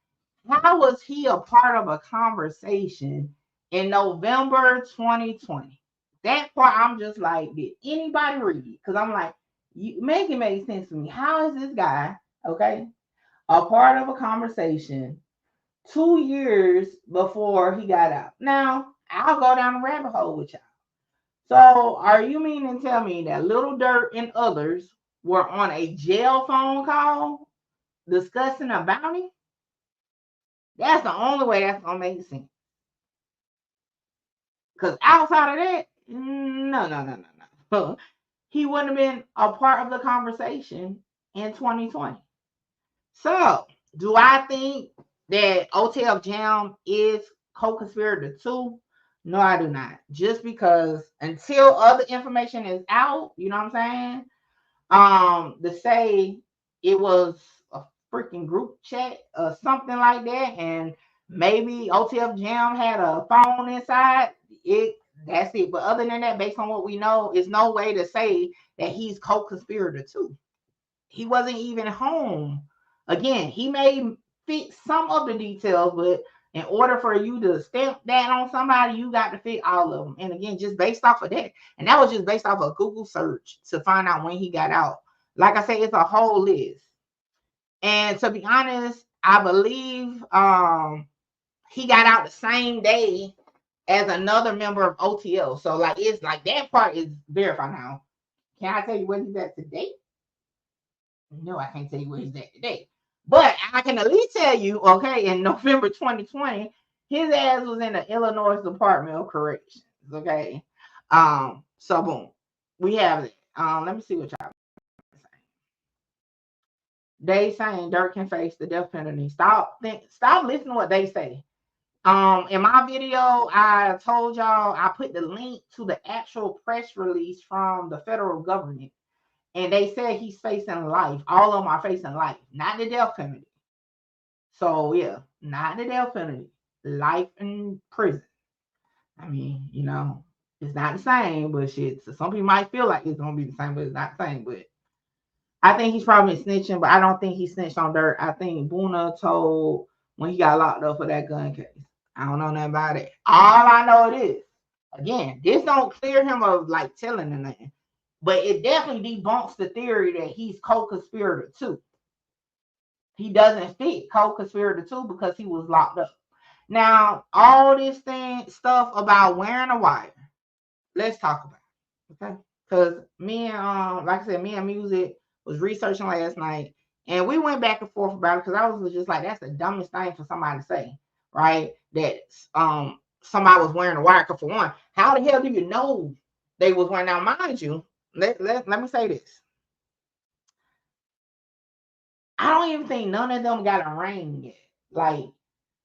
how was he a part of a conversation in November 2020? That part, I'm just like, did anybody read it? Because I'm like, make it make sense to me. How is this guy, okay, a part of a conversation 2 years before he got out? Now, I'll go down the rabbit hole with y'all. So, are you meaning to tell me that Lil Durk and others were on a jail phone call discussing a bounty? That's the only way that's gonna make sense. Because outside of that, no. He wouldn't have been a part of the conversation in 2020. So, do I think that OTF Jam is co-conspirator too? No, I do not. Just because until other information is out, you know what I'm saying? To say it was a freaking group chat or something like that, and maybe OTF Jam had a phone inside it. That's it. But other than that, based on what we know, is no way to say that he's co-conspirator too. He wasn't even home. Again, he may fit some of the details, but in order for you to stamp that on somebody, you got to fit all of them. And again, just based off of that, and that was just based off a Google search to find out when he got out. Like I said, it's a whole list. And to be honest, I believe he got out the same day as another member of OTL. So like it's like that part is verified now. Can I tell you where he's at today? No, I can't tell you where he's at today. But I can at least tell you, okay, in November 2020, his ass was in the Illinois Department of Corrections. Okay. So boom. We have it. Let me see what y'all saying. They saying Durk can face the death penalty. Stop listening to what they say. In my video, I told y'all I put the link to the actual press release from the federal government. And they said he's facing life. All of them are facing life, not the death penalty. So yeah, not the death penalty, life in prison. I mean, you know, it's not the same, but shit. So some people might feel like it's gonna be the same, but it's not the same. But I think he's probably snitching, but I don't think he snitched on Durk. I think Boona told when he got locked up for that gun case. I don't know nothing about it. All I know it is, again, this don't clear him of like telling or nothing. But it definitely debunks the theory that he's co-conspirator too. He doesn't fit co-conspirator too because he was locked up. Now, all this stuff about wearing a wire, let's talk about it, okay? Because me and like I said, me and Music was researching last night, and we went back and forth about it because I was just like, that's the dumbest thing for somebody to say, right? That somebody was wearing a wire. Because for one, how the hell do you know they was wearing? Now, mind you, let me say this. I don't even think none of them got a ring yet. Like,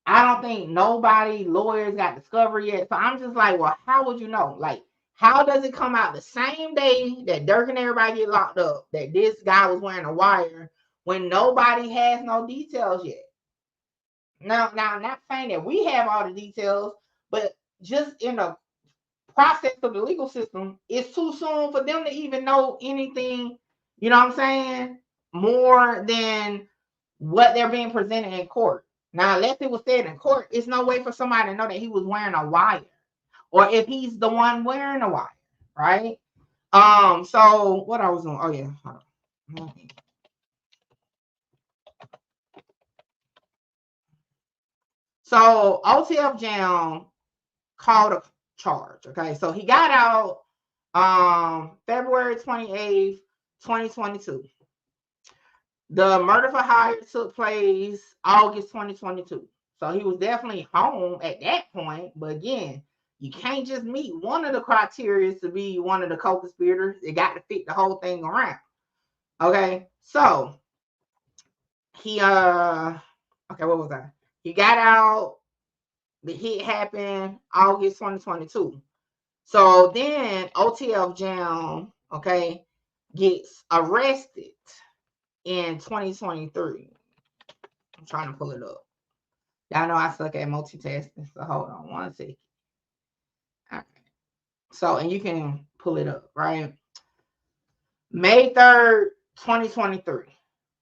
I don't think nobody, lawyers got discovery yet. So I'm just like, well, how would you know? Like, how does it come out the same day that Durk and everybody get locked up that this guy was wearing a wire when nobody has no details yet? Now, I'm not saying that we have all the details, but just in the process of the legal system, it's too soon for them to even know anything, you know what I'm saying, more than what they're being presented in court. Now, unless it was said in court, it's no way for somebody to know that he was wearing a wire or if he's the one wearing a wire, right? So what I was doing, oh yeah, hold on. So OTF Jam called a charge. Okay, so he got out February 28th, 2022. The murder for hire took place August 2022. So he was definitely home at that point. But again, you can't just meet one of the criteria to be one of the co-conspirators. It got to fit the whole thing around. Okay, so he okay, what was that? He got out The hit happened August 2022. So then OTF Jam, okay, gets arrested in 2023. I'm trying to pull it up. Y'all know I suck at multitasking, so hold on one second. All right. So, and you can pull it up, right? May 3rd, 2023.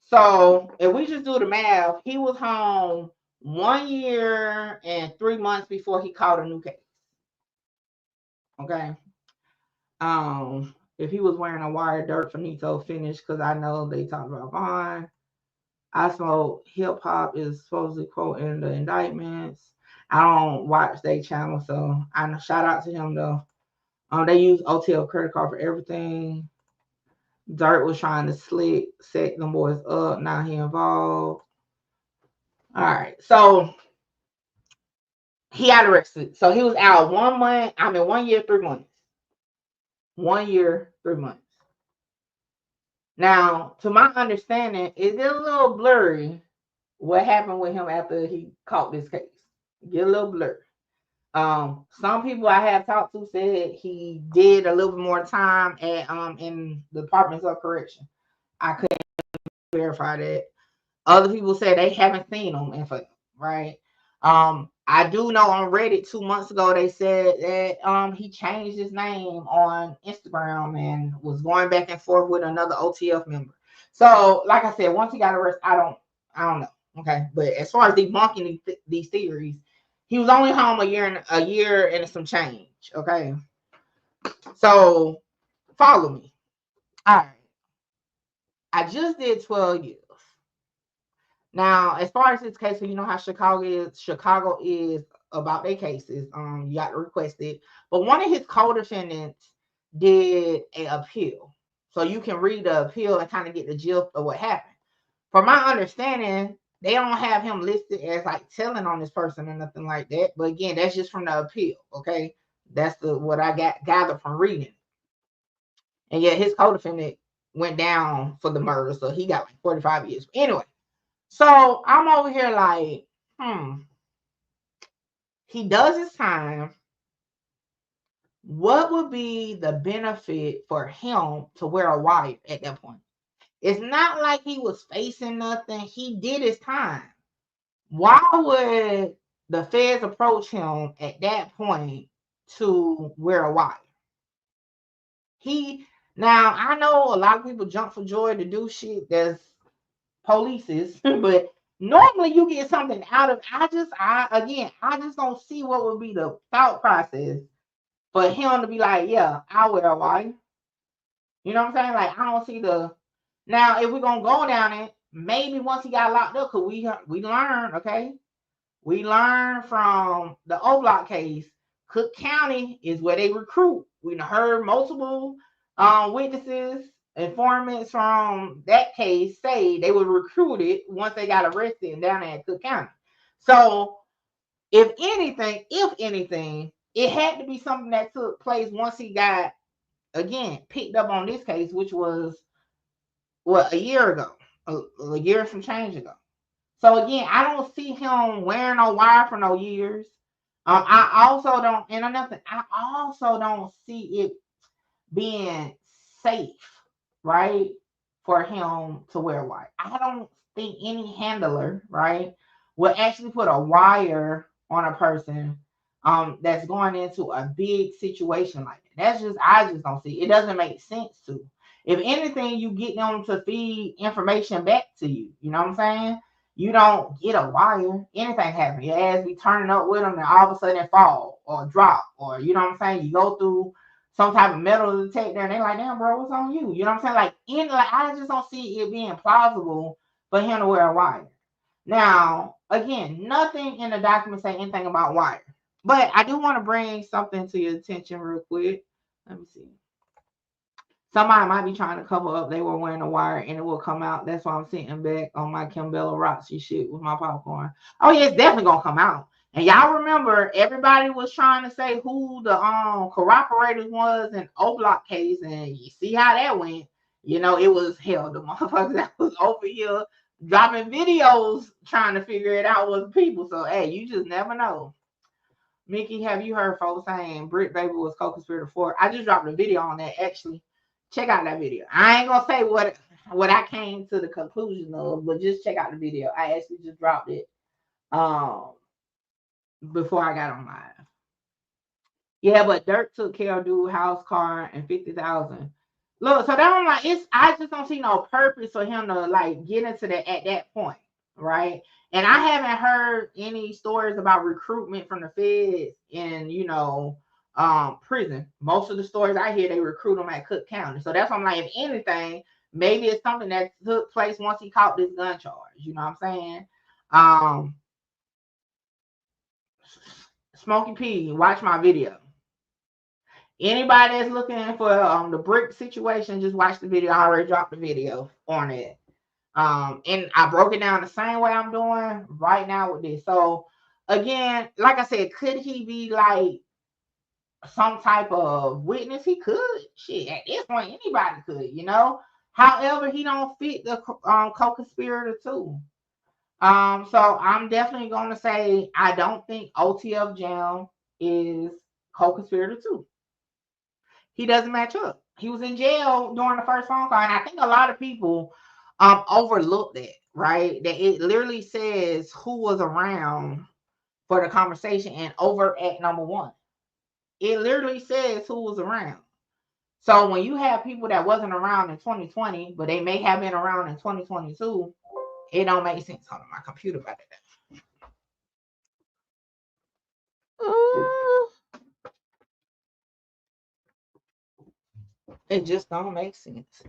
So, if we just do the math, he was home 1 year and 3 months before he caught a new case. Okay. If he was wearing a wire dirt finito finish, because I know they talk about Vaughn. I smoke hip hop is supposedly quoting the indictments. I don't watch their channel, so I know, shout out to him though. They use OTL credit card for everything. Dirt was trying to set them boys up. Now he involved. All right, so he got arrested. So he was out 1 month. 1 year, 3 months. 1 year, 3 months. Now, to my understanding, it is a little blurry what happened with him after he caught this case. Get a little blurry. Some people I have talked to said he did a little bit more time at in the Departments of Correction. I couldn't verify that. Other people said they haven't seen him in for right. I do know on Reddit 2 months ago they said that he changed his name on Instagram and was going back and forth with another OTF member. So, like I said, once he got arrested, I don't know. Okay, but as far as debunking these theories, he was only home a year and some change. Okay, so follow me. All right, I just did 12 years. Now, as far as this case, you know how Chicago is about their cases. You got to request it. But one of his co-defendants did an appeal. So you can read the appeal and kind of get the gist of what happened. From my understanding, they don't have him listed as like telling on this person or nothing like that. But again, that's just from the appeal. Okay. That's what I gathered from reading. And yet his co-defendant went down for the murder. So he got like 45 years. Anyway. So I'm over here like, he does his time. What would be the benefit for him to wear a wire at that point? It's not like he was facing nothing. He did his time. Why would the feds approach him at that point to wear a wire? Now I know a lot of people jump for joy to do shit that's polices, but normally you get something out of. I just don't see what would be the thought process for him to be like, yeah, I'll wear a wire. You know what I'm saying? Like I don't see the. Now if we're gonna go down it, maybe once he got locked up, cause we learned, okay, we learned from the O Block case. Cook County is where they recruit. We heard multiple witnesses, informants from that case say they were recruited once they got arrested down there at Cook County. So if anything, it had to be something that took place once he got, again, picked up on this case, which was, a year ago, a year and some change ago. So again, I don't see him wearing no wire for no years. I also don't see it being safe, right, for him to wear wire. I don't think any handler, right, will actually put a wire on a person that's going into a big situation like that. I just don't see it. It doesn't make sense to. If anything, you get them to feed information back to you. You know what I'm saying? You don't get a wire. Anything happens. Your ass be turning up with them and all of a sudden it fall or drop, or you know what I'm saying? You go through some type of metal detector and they're like, damn, bro, what's on you? You know what I'm saying? I just don't see it being plausible for him to wear a wire. Now, again, nothing in the document say anything about wire. But I do want to bring something to your attention real quick. Let me see. Somebody might be trying to cover up they were wearing a wire and it will come out. That's why I'm sitting back on my Kimbella Roxy shit with my popcorn. Oh, yeah, it's definitely going to come out. And y'all remember, everybody was trying to say who the cooperators was in O Block case, and you see how that went. You know, it was hell. The motherfuckers that was over here dropping videos trying to figure it out was people. So, hey, you just never know. Mickey, have you heard folks saying Britt Baby was co-conspirator 4? I just dropped a video on that, actually. Check out that video. I ain't gonna say what I came to the conclusion of, but just check out the video. I actually just dropped it before I got on live. Yeah, but Durk took care of dude house, car, and 50,000. Look, so that I'm like, I just don't see no purpose for him to like get into that at that point, right? And I haven't heard any stories about recruitment from the feds in, prison. Most of the stories I hear, they recruit them at Cook County. So that's why I'm like, if anything, maybe it's something that took place once he caught this gun charge. You know what I'm saying? Smokey P, watch my video. Anybody that's looking for the brick situation, just watch the video. I already dropped the video on it. And I broke it down the same way I'm doing right now with this. So again, like I said, could he be like some type of witness? He could. Shit, at this point, anybody could, However, he don't fit the co-conspirator too. So I'm definitely gonna say I don't think OTF Jam is co-conspirator too. He doesn't match up. He was in jail during the first phone call, and I think a lot of people overlooked that, right? That it literally says who was around for the conversation and over at number 1. It literally says who was around. So when you have people that wasn't around in 2020, but they may have been around in 2022, it don't make sense. Hold on, my computer about it. It just don't make sense.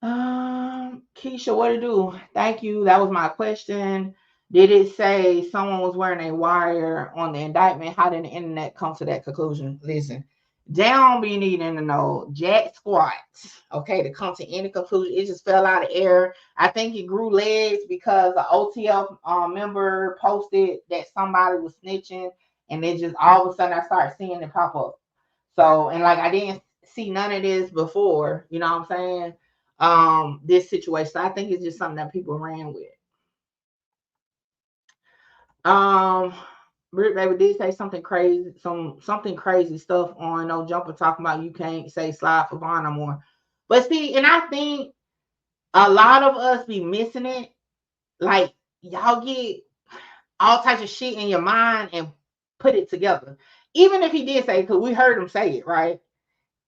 Keisha, what to do? Thank you. That was my question. Did it say someone was wearing a wire on the indictment? How did the internet come to that conclusion? Listen, they don't be needing to know jack squat, okay, to come to any conclusion. It just fell out of air. I think it grew legs because the OTF member posted that somebody was snitching, and then just all of a sudden I started seeing it pop up. So, and like I didn't see none of this before, you know what I'm saying? This situation. So I think it's just something that people ran with. Britt Baby did say something crazy, something crazy stuff on No Jumper talking about you can't say slide for Vaughn no more. But see, and I think a lot of us be missing it. Like y'all get all types of shit in your mind and put it together. Even if he did say, because we heard him say it, right?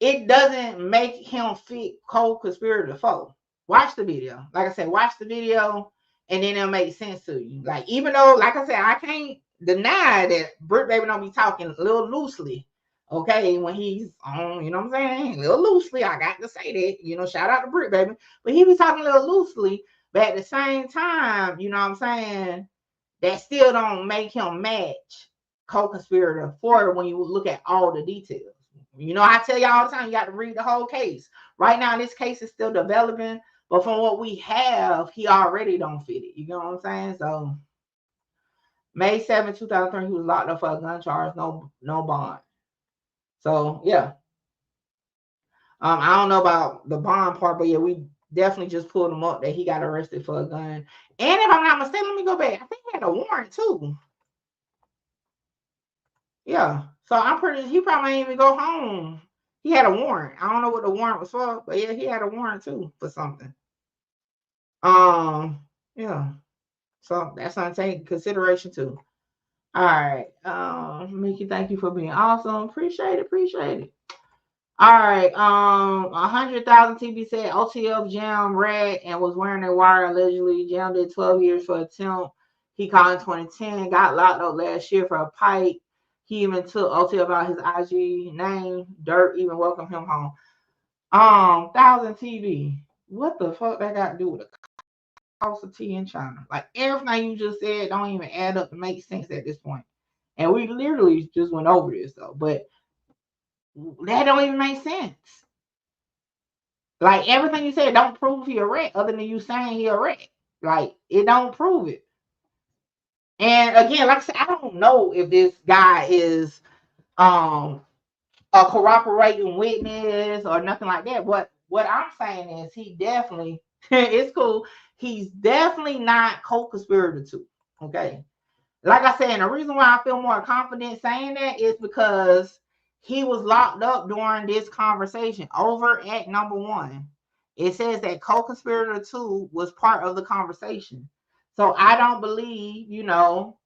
It doesn't make him fit co-conspirator 4. Watch the video. Like I said, watch the video, and then it'll make sense to you. Like, even though, like I said, I can't deny that Britt Baby don't be talking a little loosely, okay, when he's on, you know what I'm saying? A little loosely. I got to say that, shout out to Britt Baby. But he be talking a little loosely, but at the same time, you know what I'm saying, that still don't make him match co-conspirator 4 when you look at all the details. I tell you all the time, you got to read the whole case. Right now, this case is still developing, but from what we have, he already don't fit it. You know what I'm saying? So, May 7, 2003, he was locked up for a gun charge, no bond. So, yeah. I don't know about the bond part, but yeah, we definitely just pulled him up that he got arrested for a gun. And if I'm not mistaken, let me go back. I think he had a warrant too. Yeah. So I'm pretty, he probably ain't even go home. He had a warrant. I don't know what the warrant was for, but yeah, he had a warrant too for something. Yeah. So that's something to take consideration too. All right. Mickey, thank you for being awesome. Appreciate it. All right. 100,000 TB said OTF Jam rat and was wearing a wire allegedly. Jam did 12 years for attempt. He called in 2010, got locked up last year for a pipe. He even took OTF out his IG name. Durk even welcomed him home. 1,000 TB. What the fuck that got to do with the cost of tea in China? Like everything you just said don't even add up to make sense at this point. And we literally just went over this though, but that don't even make sense. Like everything you said don't prove he a rat, other than you saying he a rat. Like it don't prove it. And again, like I said, I don't know if this guy is a corroborating witness or nothing like that. What I'm saying is he definitely it's cool. He's definitely not co-conspirator 2. Okay. Like I said, and the reason why I feel more confident saying that is because he was locked up during this conversation over at number 1. It says that co-conspirator 2 was part of the conversation. So I don't believe, you know,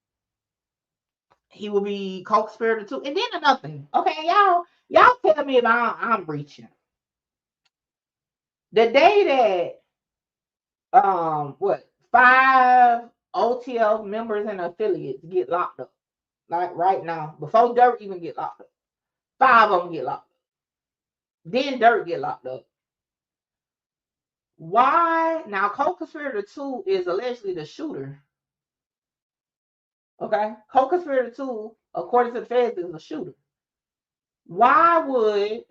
he will be co-conspirator 2. And then another thing, okay, y'all tell me if I'm reaching. The day that 5 OTF members and affiliates get locked up, like right now, before Durk even get locked up, 5 of them get locked up. Then Durk get locked up. Why? Now, co-conspirator 2 is allegedly the shooter. Okay? Co-conspirator 2, according to the feds, is a shooter. Why would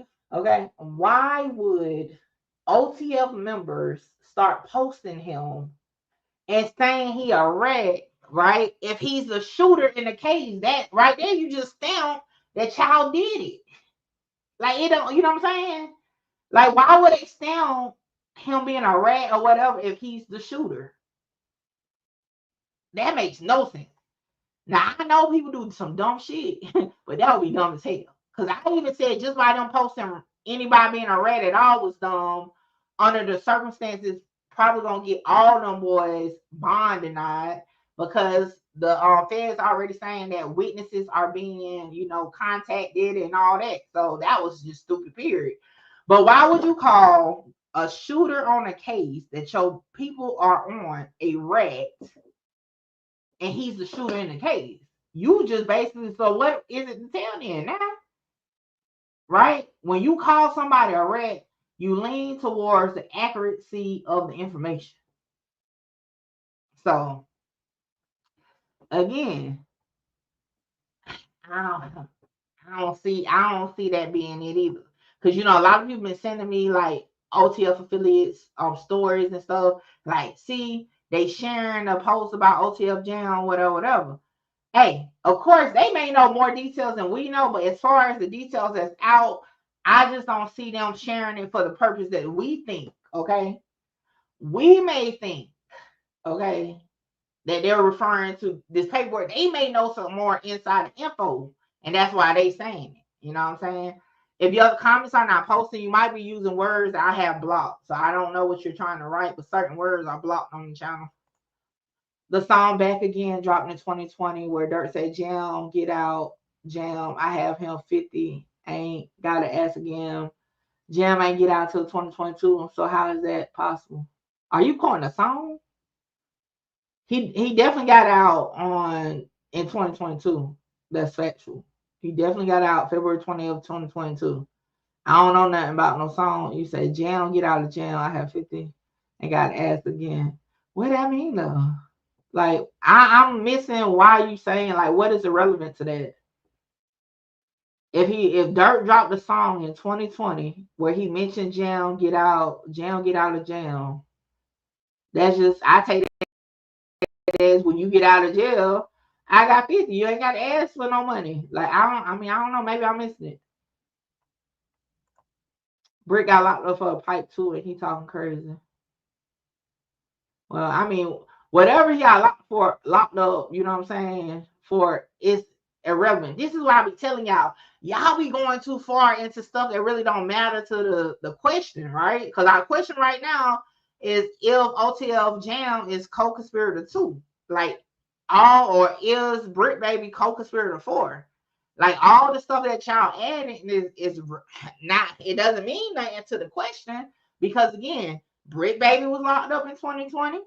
OTF members start posting him and saying he a rat, right? If he's the shooter in the case, that right there, you just stamp that child did it. Like, it don't, you know what I'm saying? Like, why would they stamp him being a rat or whatever if he's the shooter? That makes no sense. Now, I know people do some dumb shit, but that would be dumb as hell. Because I even said just by them posting anybody being a rat at all was dumb. Under the circumstances, probably going to get all them boys bond denied because the feds already saying that witnesses are being, you know, contacted and all that. So that was just stupid, period. But why would you call a shooter on a case that your people are on a rat and he's the shooter in the case? You just basically, so what is it to tell then now? Right? When you call somebody a rat, you lean towards the accuracy of the information. So again, I don't see that being it either. Because you know, a lot of people been sending me like OTF affiliates stories and stuff. Like, see, they sharing a post about OTF jam, whatever. Hey, of course, they may know more details than we know, but as far as the details that's out, I just don't see them sharing it for the purpose that we think, okay? We may think, okay, that they're referring to this paperwork. They may know some more inside info, and that's why they saying it. You know what I'm saying? If your comments are not posting, you might be using words that I have blocked. So I don't know what you're trying to write, but certain words are blocked on the channel. The song Back Again dropped in 2020 where Durk said, Jam, get out, Jam, I have him 50, ain't gotta ask again. Jam ain't get out till 2022, so how is that possible? Are you calling a song? He definitely got out in 2022. That's factual. He definitely got out February 20th, 2022. I don't know nothing about no song. You say, Jam, get out of jail, I have 50, and gotta ask again. What that mean though? Like, I'm missing why you saying, like, what is irrelevant to that? If Durk dropped a song in 2020 where he mentioned Jam get out of jail, that's just, I take that as when you get out of jail, I got 50. You ain't got to ask for no money. Like, I don't know. Maybe I'm missing it. Brick got locked up for a pipe too, and he talking crazy. Well, I mean, whatever he got locked up, you know what I'm saying, for, it's irrelevant. This is why I be telling y'all be going too far into stuff that really don't matter to the question, right? Because our question right now is if OTF Jam is co-conspirator 2. Like, or is Brick Baby co-conspirator 4? Like, all the stuff that y'all adding is not, it doesn't mean nothing to the question, because again, Brick Baby was locked up in 2020.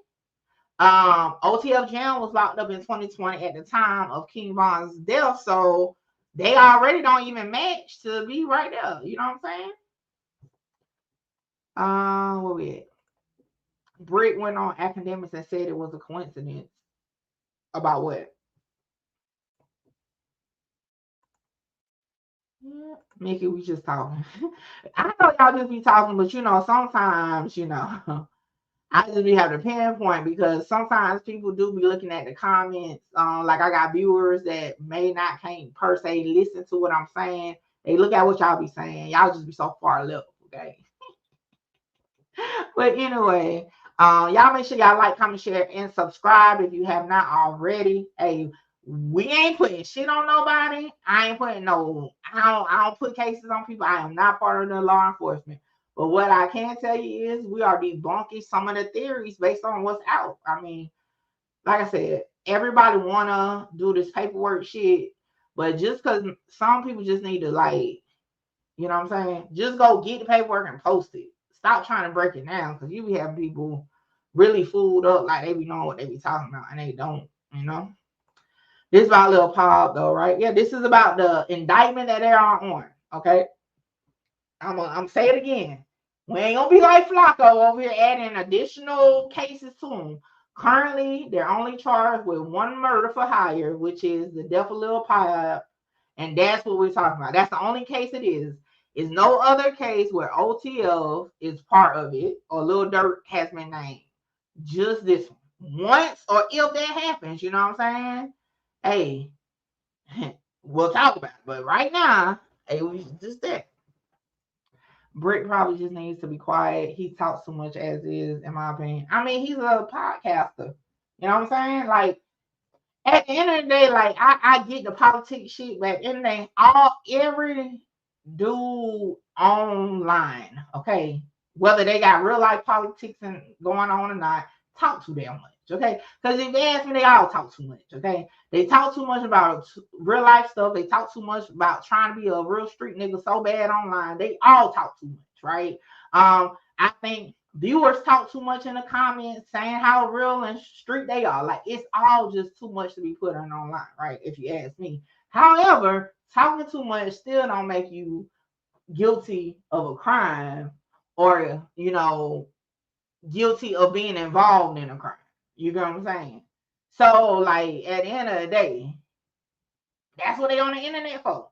OTF Jam was locked up in 2020 at the time of King Von's death, so they already don't even match to be right there. You know what I'm saying? Where we at? Brick went on academics and said it was a coincidence. About what? Mickey, we just talking. I know y'all just be talking, but you know, sometimes, you know, I just be having to pinpoint because sometimes people do be looking at the comments. Like, I got viewers that can't per se listen to what I'm saying. They look at what y'all be saying. Y'all just be so far left, okay? But anyway, y'all make sure y'all like, comment, share, and subscribe if you have not already. Hey, We ain't putting shit on nobody. I ain't putting no, I don't put cases on people. I am not part of the law enforcement. But what I can tell you is we are debunking some of the theories based on what's out. I mean, like I said, everybody wanna do this paperwork shit, but just because some people just need to, like, you know what I'm saying? Just go get the paperwork and post it. Stop trying to break it down, because you be having people really fooled up like they be knowing what they be talking about and they don't, you know? This is about Lil Pop though, right? Yeah, this is about the indictment that they're on, okay? I'm say it again. We ain't gonna be like Flacco over here adding additional cases to him. Currently, they're only charged with one murder for hire, which is the death of Lil Pop, and that's what we're talking about. That's the only case it is. Is no other case where OTF is part of it or Lil Durk has been named. Just this one. Once or if that happens, you know what I'm saying? Hey, we'll talk about it. But right now, hey, we just that. Brick probably just needs to be quiet. He talks too much as is, in my opinion. I mean, he's a podcaster. You know what I'm saying? Like, at the end of the day, like, I get the politics shit, but in the day, every dude online, okay, whether they got real life politics and going on or not, talk too damn much, okay? Because if they ask me, they all talk too much, okay? They talk too much about real life stuff. They talk too much about trying to be a real street nigga so bad online. They all talk too much, right? I think viewers talk too much in the comments saying how real and street they are. Like, it's all just too much to be put on online, right? If you ask me. However, talking too much still don't make you guilty of a crime or, you know, guilty of being involved in a crime. You get what I'm saying? So, like, at the end of the day, that's what they on the internet for.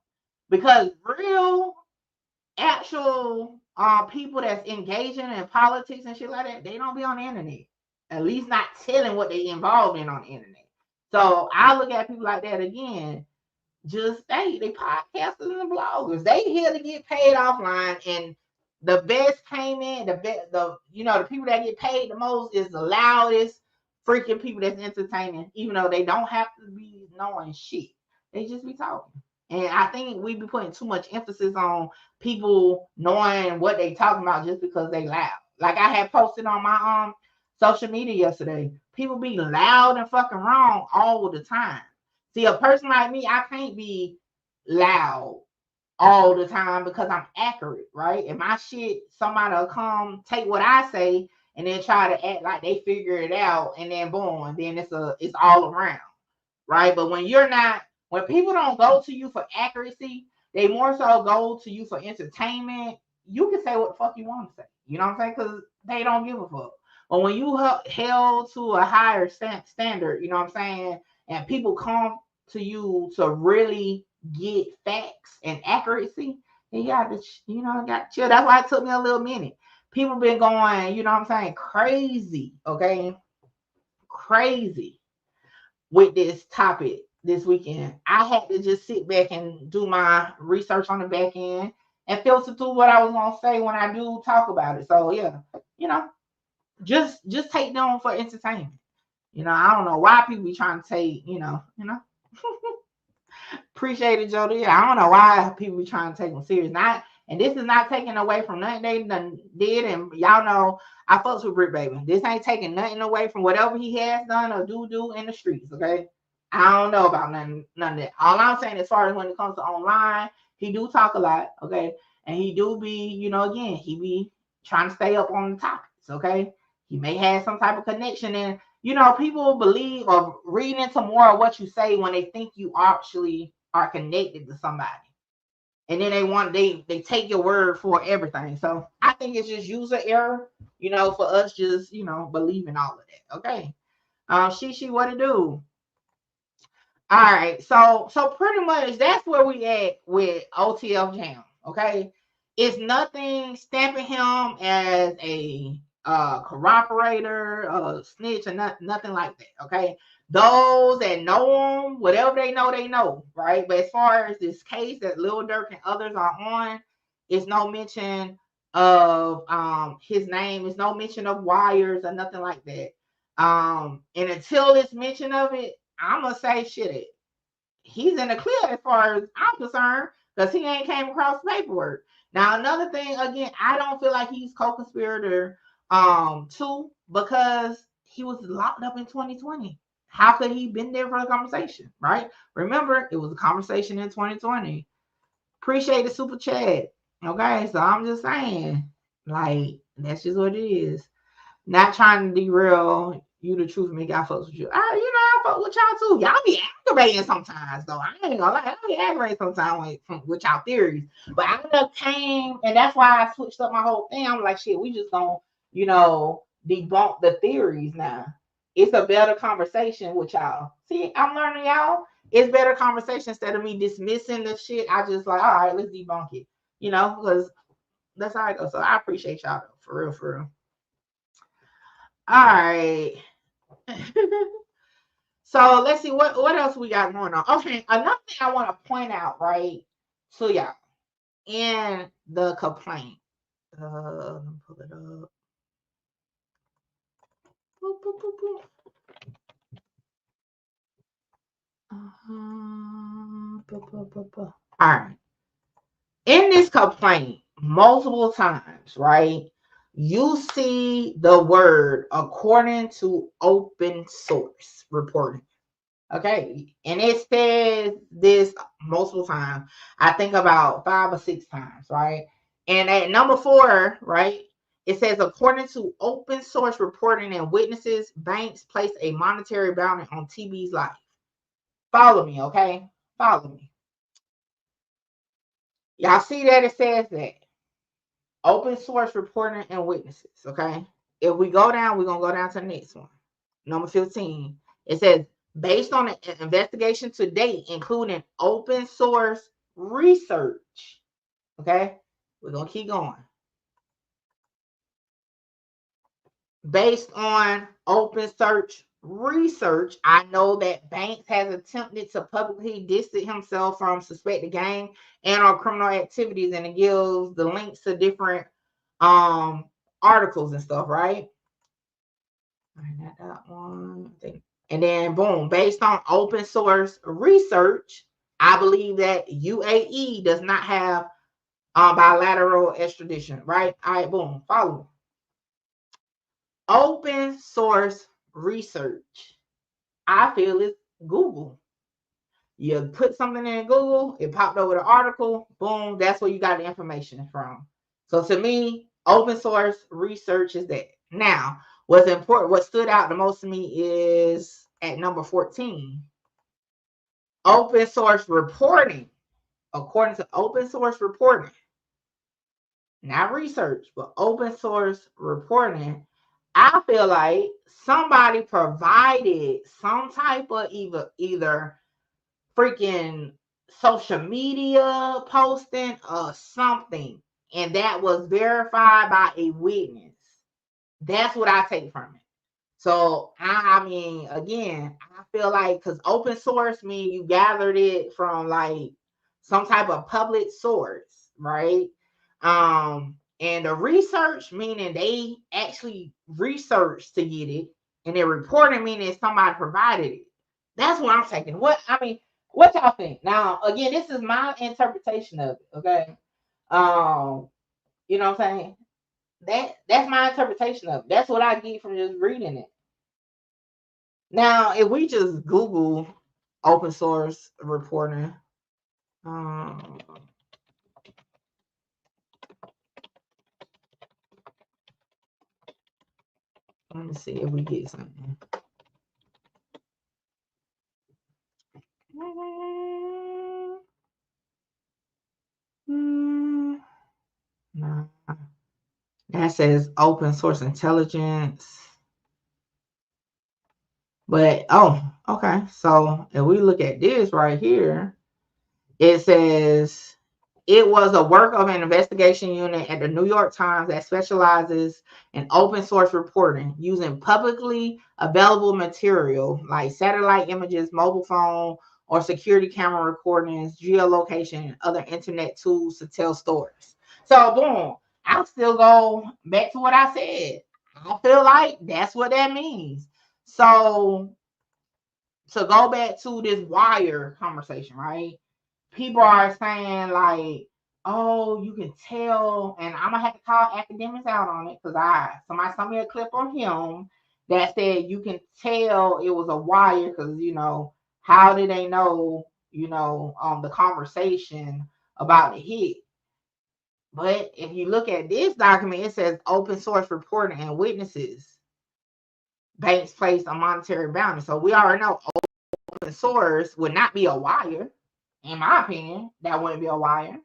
Because real, actual people that's engaging in politics and shit like that, they don't be on the internet. At least not telling what they involved in on the internet. So I look at people like that again. Just they podcasters and bloggers. They here to get paid offline, and the best payment, the people that get paid the most is the loudest freaking people that's entertaining, even though they don't have to be knowing shit. They just be talking. And I think we be putting too much emphasis on people knowing what they talking about just because they loud. Like I had posted on my social media yesterday. People be loud and fucking wrong all the time. See, a person like me, I can't be loud all the time because I'm accurate, right? And my shit, somebody will come take what I say and then try to act like they figure it out, and then boom, and then it's all around, right? But when people don't go to you for accuracy, they more so go to you for entertainment. You can say what the fuck you want to say, you know what I'm saying? Because they don't give a fuck. But when you held to a higher standard, you know what I'm saying, and people come to you to really get facts and accuracy, you got to, got to chill. That's why it took me a little minute. People been going, you know what I'm saying, crazy, okay? Crazy with this topic this weekend. I had to just sit back and do my research on the back end and filter through what I was going to say when I do talk about it. So, yeah, just take them for entertainment. I don't know why people be trying to take, appreciate it, Jody. I don't know why people be trying to take them serious. And this is not taking away from nothing they done did. And y'all know I fucks with Brick Baby. This ain't taking nothing away from whatever he has done or do in the streets, okay? I don't know about none of that. All I'm saying, as far as when it comes to online, he do talk a lot, okay? And he do be, again, he be trying to stay up on the topics, okay? He may have some type of connection, and people believe or read into more of what you say when they think you actually are connected to somebody. And then they take your word for everything. So I think it's just user error, for us just, believing all of that. Okay. Shishi, what it do? All right. So pretty much that's where we at with OTF Jam. Okay. It's nothing stamping him as a corroborator, snitch, or nothing like that. Okay. Those that know him, whatever they know, right? But as far as this case that Lil Durk and others are on, it's no mention of his name. It's no mention of wires or nothing like that. And until it's mention of it, I'm gonna say shit. he's in the clear as far as I'm concerned, because he ain't came across paperwork. Now, another thing, again, I don't feel like he's co-conspirator too, because he was locked up in 2020. How could he been there for the conversation, right? Remember, it was a conversation in 2020. Appreciate the super chat. Okay, so I'm just saying, like, that's just what it is. Not trying to derail you, the truth, make I fucks with you. I fuck with y'all too. Y'all be aggravating sometimes, though. I ain't gonna lie, I be aggravating sometimes with y'all theories. But I just came, and that's why I switched up my whole thing. I'm like, shit, we just gonna, debunk the theories now. It's a better conversation with y'all. See, I'm learning y'all. It's better conversation instead of me dismissing the shit. I just like, all right, let's debunk it. Because that's how it goes. So I appreciate y'all though, for real, for real. All right. So let's see what else we got going on. Okay, another thing I want to point out, right, to y'all in the complaint. Let me pull it up. Boop, boop, boop, boop. All right. In this complaint, multiple times, right, you see the word according to open source reporting. Okay. And it says this multiple times. I think about 5 or 6 times, right? And at number 4, right, it says according to open source reporting and witnesses, banks place a monetary bounty on TB's life. Follow me, okay? Follow me. Y'all see that it says that. Open source reporting and witnesses, okay? If we go down, we're going to go down to the next one. Number 15. It says, based on an investigation to date, including open source research, okay? We're going to keep going. Based on open source research, I know that Banks has attempted to publicly distance himself from suspected gang and or criminal activities, and it gives the links to different articles and stuff, right? Not that one. And then boom, based on open source research, I believe that UAE does not have bilateral extradition, right? All right, boom, follow me. Open source research, I feel it's Google. You put something in Google, it popped over the article, boom, that's where you got the information from. So to me, open source research is that. Now, what's important, what stood out the most to me is at number 14. Open source reporting. According to open source reporting, not research, but open source reporting, I feel like somebody provided some type of either freaking social media posting or something, and that was verified by a witness. That's what I take from it. So I mean, again, I feel like because open source means you gathered it from like some type of public source, right? And the research meaning they actually researched to get it, and the reporting meaning somebody provided it. That's what I'm taking. What y'all think? Now, again, this is my interpretation of it. Okay, you know what I'm saying? That's my interpretation of it. That's what I get from just reading it. Now, if we just Google open source reporting, let me see if we get something. Nah. That says open source intelligence. But, okay. So if we look at this right here, it says it was a work of an investigation unit at the New York Times that specializes in open source reporting using publicly available material like satellite images, mobile phone, or security camera recordings, geolocation, and other internet tools to tell stories. So, boom, I'll still go back to what I said. I feel like that's what that means. So, to go back to this wire conversation, right? People are saying like, oh, you can tell, and I'm gonna have to call academics out on it because somebody sent me a clip on him that said you can tell it was a wire because how did they know the conversation about the hit? But if you look at this document, it says open source reporting and witnesses. Banks placed a monetary bounty. So we already know open source would not be a wire. In my opinion, that wouldn't be a wire.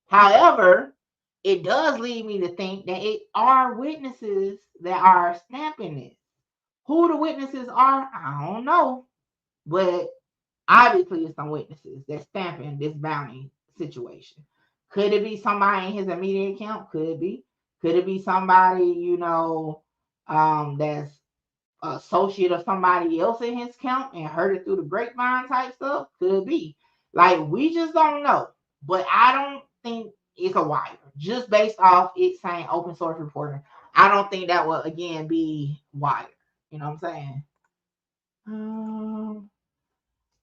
However, it does lead me to think that it are witnesses that are stamping it. Who the witnesses are, I don't know. But obviously, it's some witnesses that's stamping this bounty situation. Could it be somebody in his immediate account? Could be. Could it be somebody, that's associate of somebody else in his account and heard it through the grapevine type stuff? Could be. Like, we just don't know. But I don't think it's a wire. Just based off it saying open source reporting, I don't think that will, again, be wire. You know what I'm saying?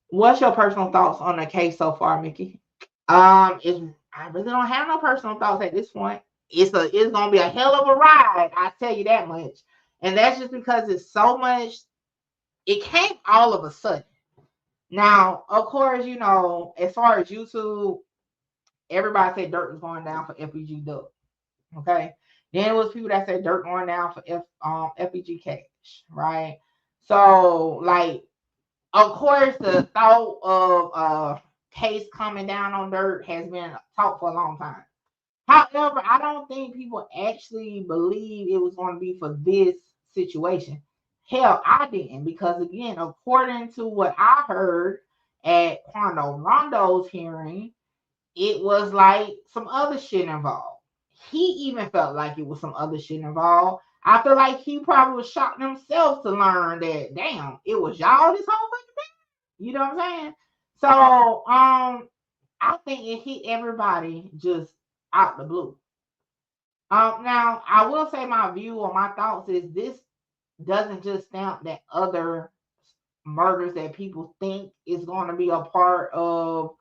What's your personal thoughts on the case so far, Mickey? I really don't have no personal thoughts at this point. It's gonna be a hell of a ride, I tell you that much. And that's just because it's so much. It came all of a sudden. Now, of course, as far as YouTube, everybody said Durk was going down for FEG Duck. Okay. Then it was people that said Durk going down for FEG Cash, right? So, like, of course, the thought of case coming down on Durk has been talked for a long time. However, I don't think people actually believe it was going to be for this situation. Hell, I didn't, because again, according to what I heard at Rondo's hearing, it was like some other shit involved. He even felt like it was some other shit involved. I feel like he probably was shocked himself to learn that, damn, it was y'all this whole fucking thing. You know what I'm saying? So, I think it hit everybody just out the blue. Now, I will say my view or my thoughts is this doesn't just stamp that other murders that people think is going to be a part of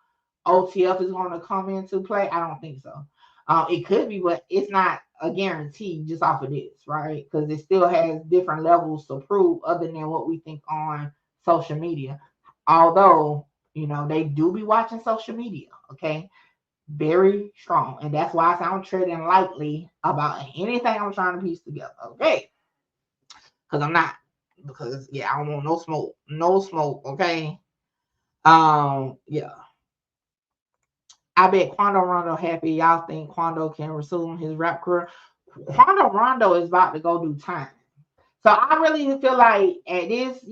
OTF is going to come into play. I don't think so. It could be, but it's not a guarantee just off of this, right? Because it still has different levels to prove other than what we think on social media. Although, they do be watching social media, okay? Very strong. And that's why I sound treading lightly about anything I'm trying to piece together, okay? Because I'm not. Because, yeah, I don't want no smoke. No smoke, okay? Yeah. I bet Quando Rondo happy y'all think Quando can resume his rap career. Quando Rondo is about to go do time. So I really feel like at this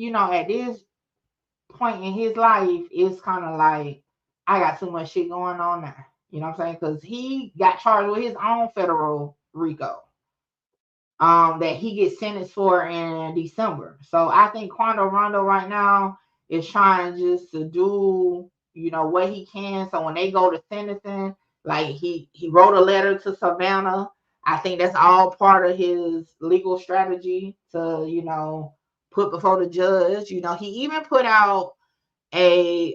point in his life, it's kind of like, I got too much shit going on now. You know what I'm saying? Because he got charged with his own federal RICO that he gets sentenced for in December. So I think Quando Rondo right now is trying just to do what he can. So when they go to sentencing, like he wrote a letter to Savannah. I think that's all part of his legal strategy to put before the judge. He even put out a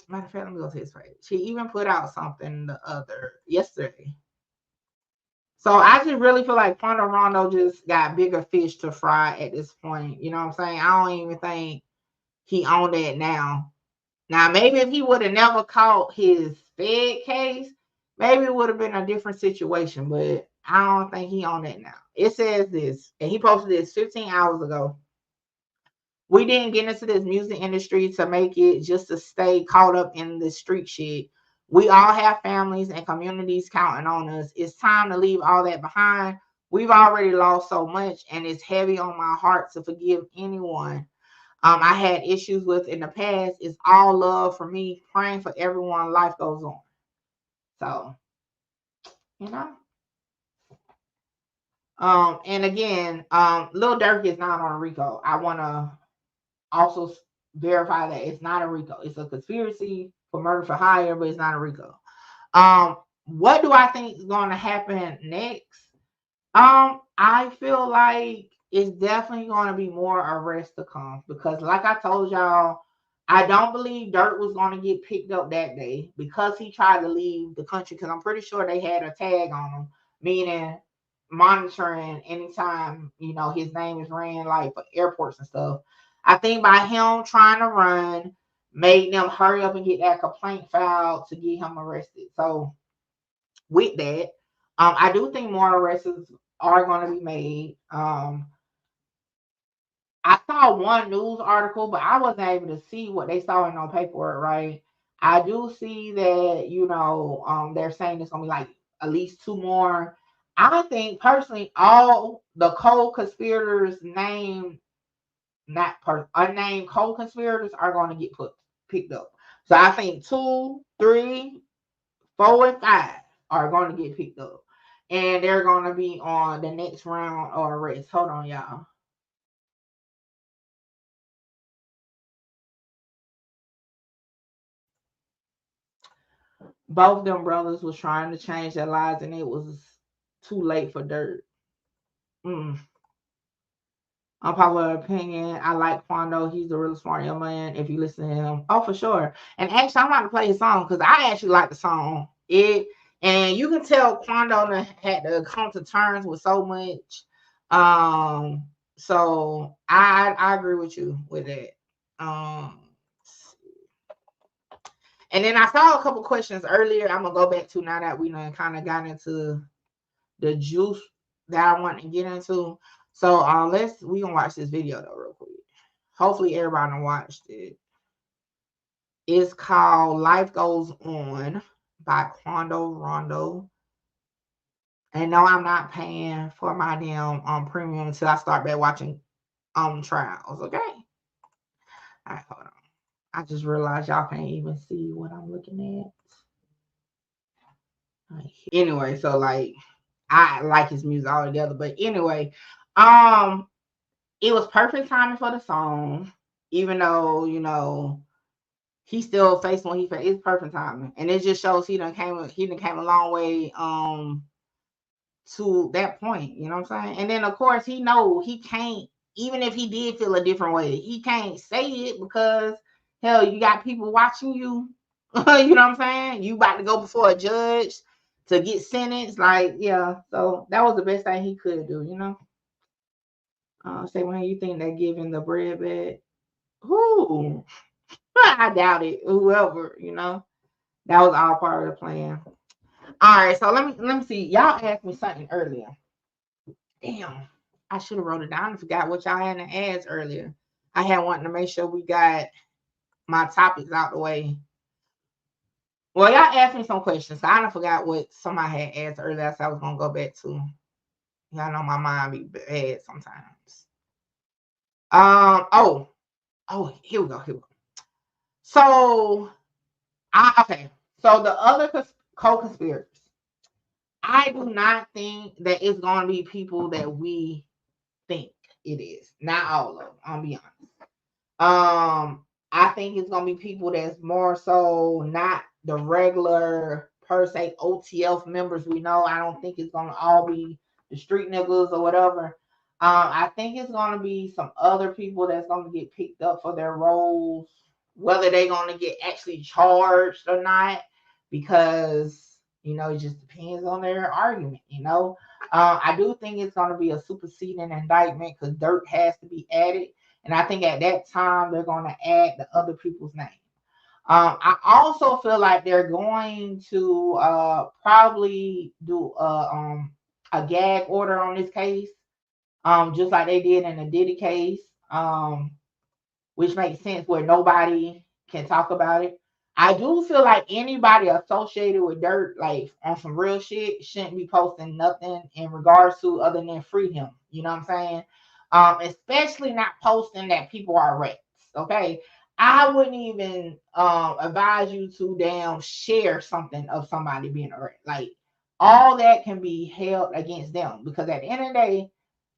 matter of fact, let me go to his page. He even put out something yesterday. So I just really feel like Quando Rondo just got bigger fish to fry at this point. You know what I'm saying? I don't even think he owned that now. Now, maybe if he would have never caught his Fed case, maybe it would have been a different situation. But I don't think he owned that now. It says this, and he posted this 15 hours ago. We didn't get into this music industry to make it just to stay caught up in the street shit. We all have families and communities counting on us. It's time to leave all that behind. We've already lost so much, and it's heavy on my heart to forgive anyone I had issues with in the past. It's all love for me, praying for everyone. Life goes on. So, and again, Lil Durk is not on a RICO. I want to also verify that it's not a RICO. It's a conspiracy for murder for hire, but it's not a RICO. What do I think is going to happen next? I feel like it's definitely going to be more arrests to come because, like I told y'all, I don't believe Durk was going to get picked up that day because he tried to leave the country. Because I'm pretty sure they had a tag on him, meaning monitoring anytime his name is ran like for airports and stuff. I think by him trying to run made them hurry up and get that complaint filed to get him arrested. So with that, I do think more arrests are going to be made. I saw one news article, but I wasn't able to see what they saw in no paperwork, right? I do see that, they're saying it's gonna be like at least 2 more. I think personally, all the co-conspirators named, unnamed co-conspirators are gonna get picked up. So I think 2, 3, 4, and 5 are gonna get picked up. And they're gonna be on the next round of arrests. Hold on, y'all. Both them brothers was trying to change their lives, and it was too late for Durk. Unpopular opinion. I like QUANDO. He's a really smart young man. If you listen to him, oh for sure. And actually, I'm about to play his song because I actually like the song. And you can tell QUANDO had to come to terms with so much. So I agree with you with that. And then I saw a couple questions earlier. I'm gonna go back to now that we kind of got into the juice that I want to get into. So we gonna watch this video though real quick. Hopefully everybody done watched it. It's called "Life Goes On" by RONDO. And no, I'm not paying for my damn premium until I start back watching trials. Okay. All right, hold on. I just realized y'all can't even see what I'm looking at. Anyway, so like I like his music altogether, but anyway, it was perfect timing for the song, even though he still faced when he faced. It's perfect timing, and it just shows he done came a long way to that point. You know what I'm saying? And then of course he can't, even if he did feel a different way, he can't say it because hell, you got people watching you. You know what I'm saying? You about to go before a judge to get sentenced, like, yeah. So that was the best thing he could do, Say when you think they're giving the bread back, who? I doubt it. Whoever, that was all part of the plan. All right, so let me see. Y'all asked me something earlier. Damn, I should have wrote it down. I forgot what y'all had to ask earlier. I had wanted to make sure we got my topics out the way. Well, y'all asked me some questions. So I done forgot what somebody had asked earlier, so I was gonna go back to. Y'all know my mind be bad sometimes. Oh, here we go. So, okay. So the other co-conspirators, I do not think that it's gonna be people that we think it is. Not all of them. I'll be honest. I think it's gonna be people that's more so not the regular per se OTF members we know. I don't think it's gonna all be the street niggas or whatever. I think it's gonna be some other people that's gonna get picked up for their roles, whether they're gonna get actually charged or not, because it just depends on their argument. I do think it's gonna be a superseding indictment because Durk has to be added. And I think at that time, they're going to add the other people's name. I also feel like they're going to probably do a gag order on this case, just like they did in the Diddy case, which makes sense where nobody can talk about it. I do feel like anybody associated with Durk, like on some real shit, shouldn't be posting nothing in regards to other than free him. You know what I'm saying? Especially not posting that people are rats. Okay. I wouldn't even advise you to damn share something of somebody being a rat. Like all that can be held against them because at the end of the day,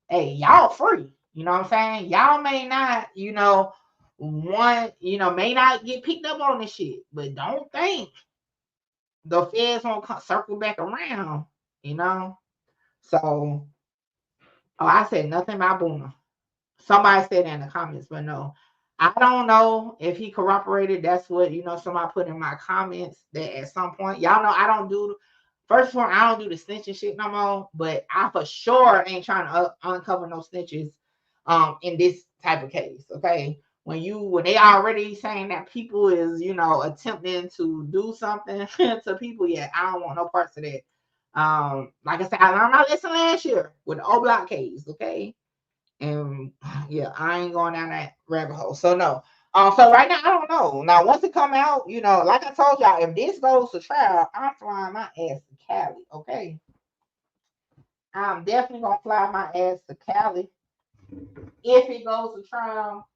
hey, y'all free. You know what I'm saying? Y'all may not, may not get picked up on this shit, but don't think the feds won't circle back around, So, Oh, I said nothing about Boona. Somebody said in the comments, but no. I don't know if he corroborated. That's what, somebody put in my comments that at some point, y'all know I don't do, first one, I don't do the snitching shit no more, but I for sure ain't trying to uncover no snitches in this type of case, okay? When they already saying that people is, attempting to do something to people, yeah, I don't want no parts of that. Like I said, I learned my lesson last year with the old block case, okay? And yeah, I ain't going down that rabbit hole. So no. So right now I don't know. Now once it come out, like I told y'all, if this goes to trial, I'm flying my ass to Cali. Okay. I'm definitely gonna fly my ass to Cali if it goes to trial.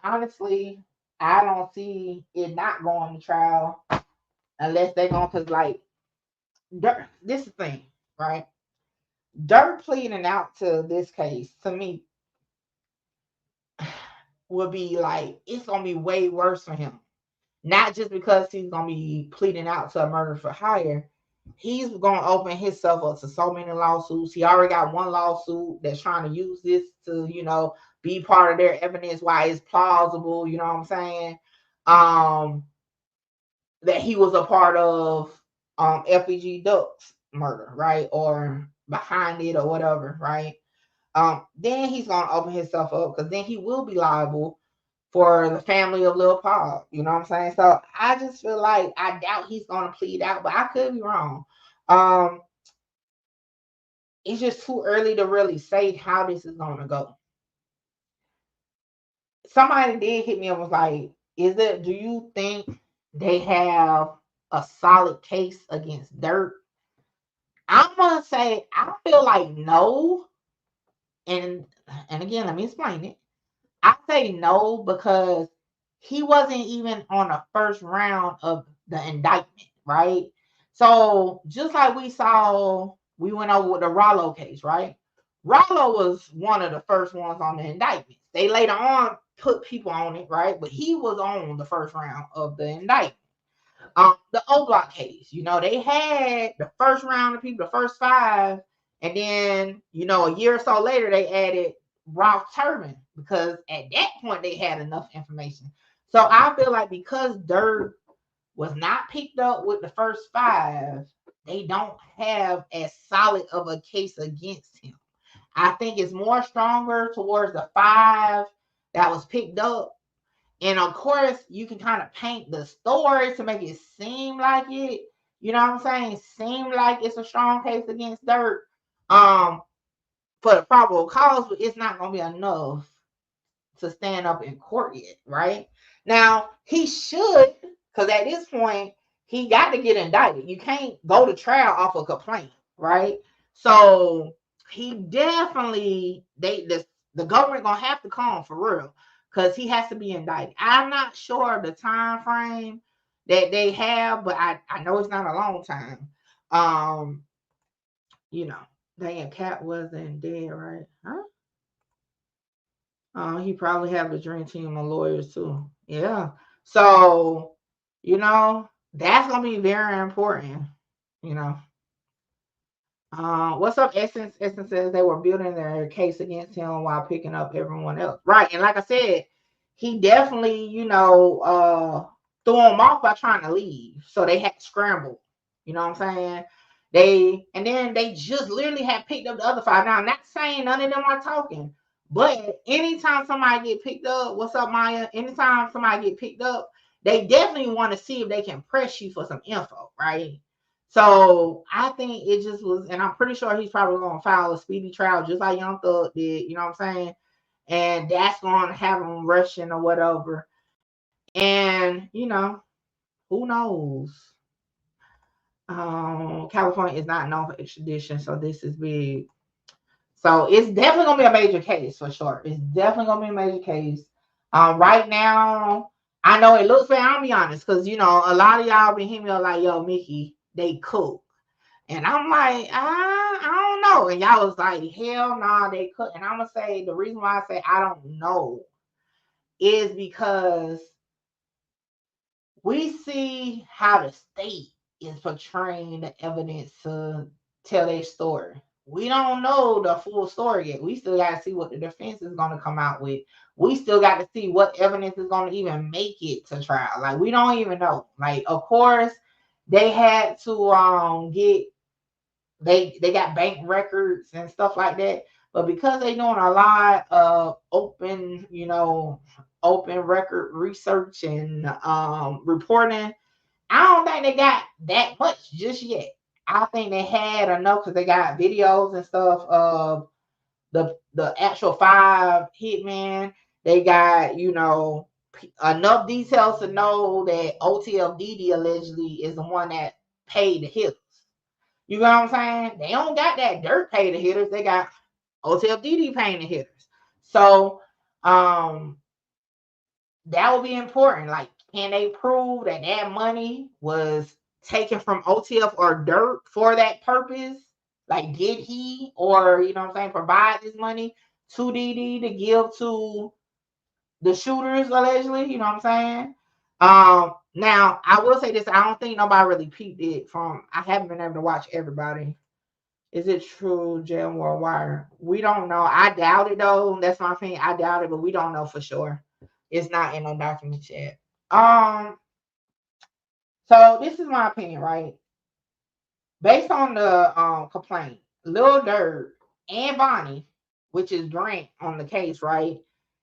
Honestly, I don't see it not going to trial unless they're going, because like Durk, this is the thing, right? Durk pleading out to this case to me would be like, it's gonna be way worse for him. Not just because he's gonna be pleading out to a murder for hire. He's gonna open himself up to so many lawsuits. He already got one lawsuit that's trying to use this to, be part of their evidence why it's plausible, you know what I'm saying? That he was a part of FEG Duck's murder, right? Or behind it or whatever, right? Then he's gonna open himself up because then he will be liable for the family of Lil Paul. You know what I'm saying? So I just feel like I doubt he's gonna plead out, but I could be wrong. It's just too early to really say how this is gonna go. Somebody did hit me and was like, do you think they have a solid case against Durk? I'm gonna say I feel like no. And again, let me explain it. I say no because he wasn't even on the first round of the indictment, right? So just like we went over with the Rollo case, right? Rollo was one of the first ones on the indictment. They later on put people on it, right? But he was on the first round of the indictment. The O Block case, they had the first round of people, the first 5, and then, a year or so later, they added Ralph Turbin because at that point they had enough information. So I feel like because Durk was not picked up with the first 5, they don't have as solid of a case against him. I think it's more stronger towards the 5 that was picked up. And of course, you can kind of paint the story to make it seem like it, you know what I'm saying? Seem like it's a strong case against Durk for the probable cause, but it's not going to be enough to stand up in court yet, right? Now, he should, because at this point, he got to get indicted. You can't go to trial off a complaint, right? So he definitely, the government going to have to come for real because he has to be indicted. I'm not sure of the time frame that they have, but I know it's not a long time. Dang, Cat wasn't dead, right? Huh? He probably have the dream team of lawyers too. Yeah. So, that's gonna be very important. You know. What's up, Essence? Essence says they were building their case against him while picking up everyone else. Right. And like I said, he definitely, threw him off by trying to leave. So they had scrambled. You know what I'm saying? Then they just literally had picked up the other 5. Now I'm not saying none of them are talking, but anytime somebody get picked up, what's up, Maya? Anytime somebody get picked up, they definitely want to see if they can press you for some info, right? So I think it just was, and I'm pretty sure he's probably going to file a speedy trial just like Young Thug did, you know what I'm saying? And that's going to have him rushing or whatever. And, who knows? California is not known for extradition, so this is big. So it's definitely going to be a major case for sure. It's definitely going to be a major case. Right now, I know it looks fair. I'll be honest, because, a lot of y'all been hitting me up like, yo, Mickey, they cook. And I'm like, I don't know. And y'all was like, hell nah, they cook. And I'm going to say the reason why I say I don't know is because we see how the state is portraying the evidence to tell their story, we don't know the full story yet. We still got to see what the defense is going to come out with. We still got to see what evidence is going to even make it to trial. Like, we don't even know. Like, of course, they had to get, they got bank records and stuff like that. But because they doing a lot of open, open record research and reporting, I don't think they got that much just yet. I think they had enough because they got videos and stuff of the actual 5 hitmen. They got, enough details to know that OTF allegedly is the one that paid the hitters. You know what I'm saying? They don't got that Durk pay the hitters. They got OTF paying the hitters. So that would be important. Like, can they prove that that money was taken from OTF or Durk for that purpose? Like, did he, or, provide this money to DD to give to the shooters allegedly? You know what I'm saying? Now, I will say this. I don't think nobody really peeped it from, I haven't been able to watch everybody. Is it true, Jail War Wire? We don't know. I doubt it, though. That's my opinion. I doubt it, but we don't know for sure. It's not in no documents yet. So this is my opinion, right? Based on the complaint, Lil Durk and Bonnie, which is Grant on the case, right?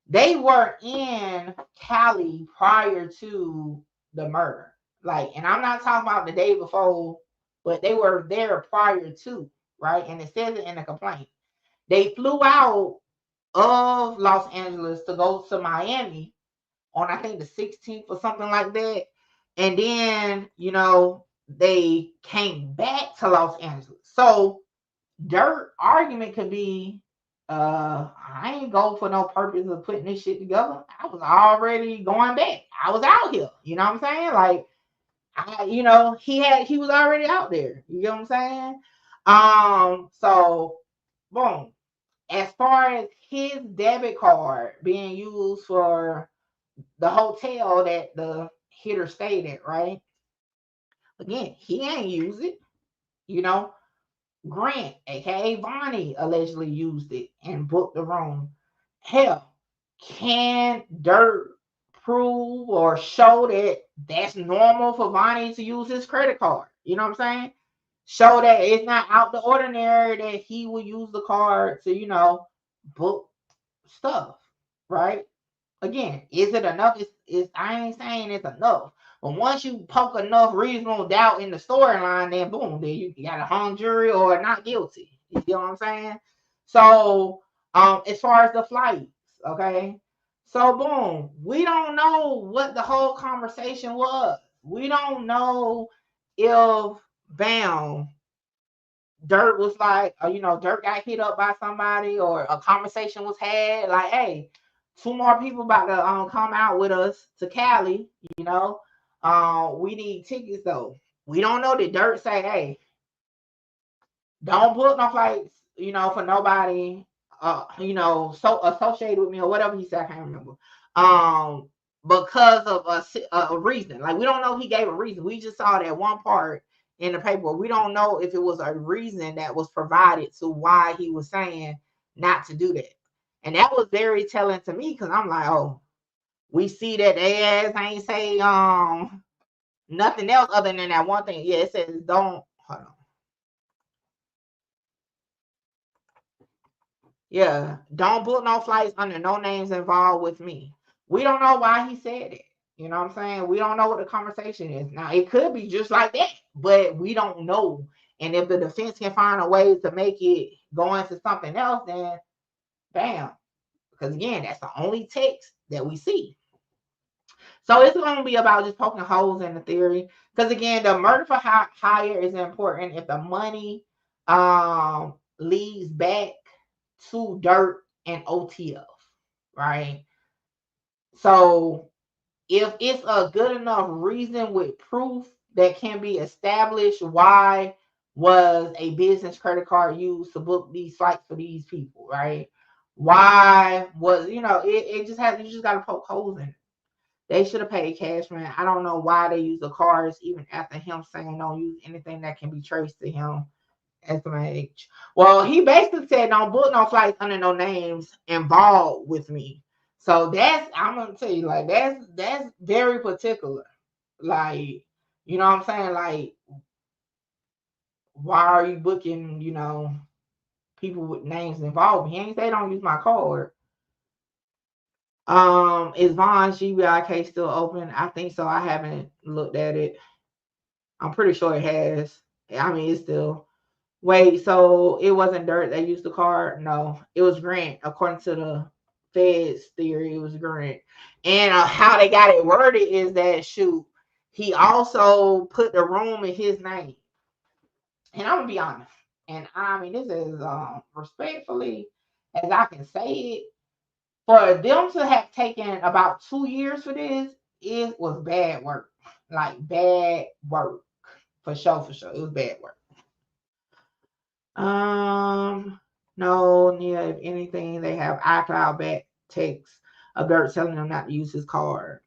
They were in Cali prior to the murder. Like, and I'm not talking about the day before, but they were there prior to, right? And it says it in the complaint. They flew out of Los Angeles to go to Miami on, I think, the 16th or something like that. And then, they came back to Los Angeles. So Durk argument could be, I ain't go for no purpose of putting this shit together. I was already going back. I was out here. You know what I'm saying? Like, he was already out there. You know what I'm saying? So boom. As far as his debit card being used for the hotel that the hitter stayed at, right? Again, he ain't use it. Grant, aka Bonnie, allegedly used it and booked the room. Hell, can Durk prove or show that that's normal for Bonnie to use his credit card? You know what I'm saying? Show that it's not out the ordinary that he will use the card to, book stuff, right? Again, is it enough? I ain't saying it's enough. But once you poke enough reasonable doubt in the storyline, then boom, then you got a hung jury or not guilty. You get what I'm saying? So, as far as the flights, okay. So boom, we don't know what the whole conversation was. We don't know if Durk was like, Durk got hit up by somebody, or a conversation was had like, hey, 2 more people about to come out with us to Cali. We need tickets though. We don't know. Did Durk say, hey, don't book no flights, for nobody, so associated with me, or whatever he said? I can't remember. Because of a reason. Like, we don't know if he gave a reason. We just saw that one part in the paper. We don't know if it was a reason that was provided to why he was saying not to do that. And that was very telling to me, because I'm like, oh, we see that they ass ain't say nothing else other than that one thing. Yeah, it says don't, hold on. Yeah, don't book no flights under no names involved with me. We don't know why he said it. You know what I'm saying? We don't know what the conversation is. Now, it could be just like that, but we don't know. And if the defense can find a way to make it go into something else, then bam. Because again, that's the only text that we see. So it's going to be about just poking holes in the theory. Because again, the murder for hire is important if the money leads back to Durk and OTF, right? So if it's a good enough reason with proof that can be established, why was a business credit card used to book these flights for these people, right? Why was, it just has, you just got to poke holes in it. They should have paid cash, man. I don't know why they use the cards even after him saying don't use anything that can be traced to him. SMH. Well, he basically said don't book no flights under no names involved with me. So that's, I'm gonna tell you, like, that's very particular. Like, you know what I'm saying? Like, why are you booking, you know, people with names involved? He ain't say don't use my card. Is Vaughn's GBI case still open? I think so. I haven't looked at it. I'm pretty sure it has. I mean, it's still. Wait, so it wasn't Durk that used the card? No, it was Grant. According to the Fed's theory, it was Grant. And how they got it worded is that, shoot, he also put the room in his name. And I'm gonna be honest. And I mean, this is respectfully as I can say it. For them to have taken about 2 years for this, it was bad work. Like bad work. For sure, for sure. It was bad work. No, Nia, if anything, they have iCloud back text of Durk telling them not to use his card.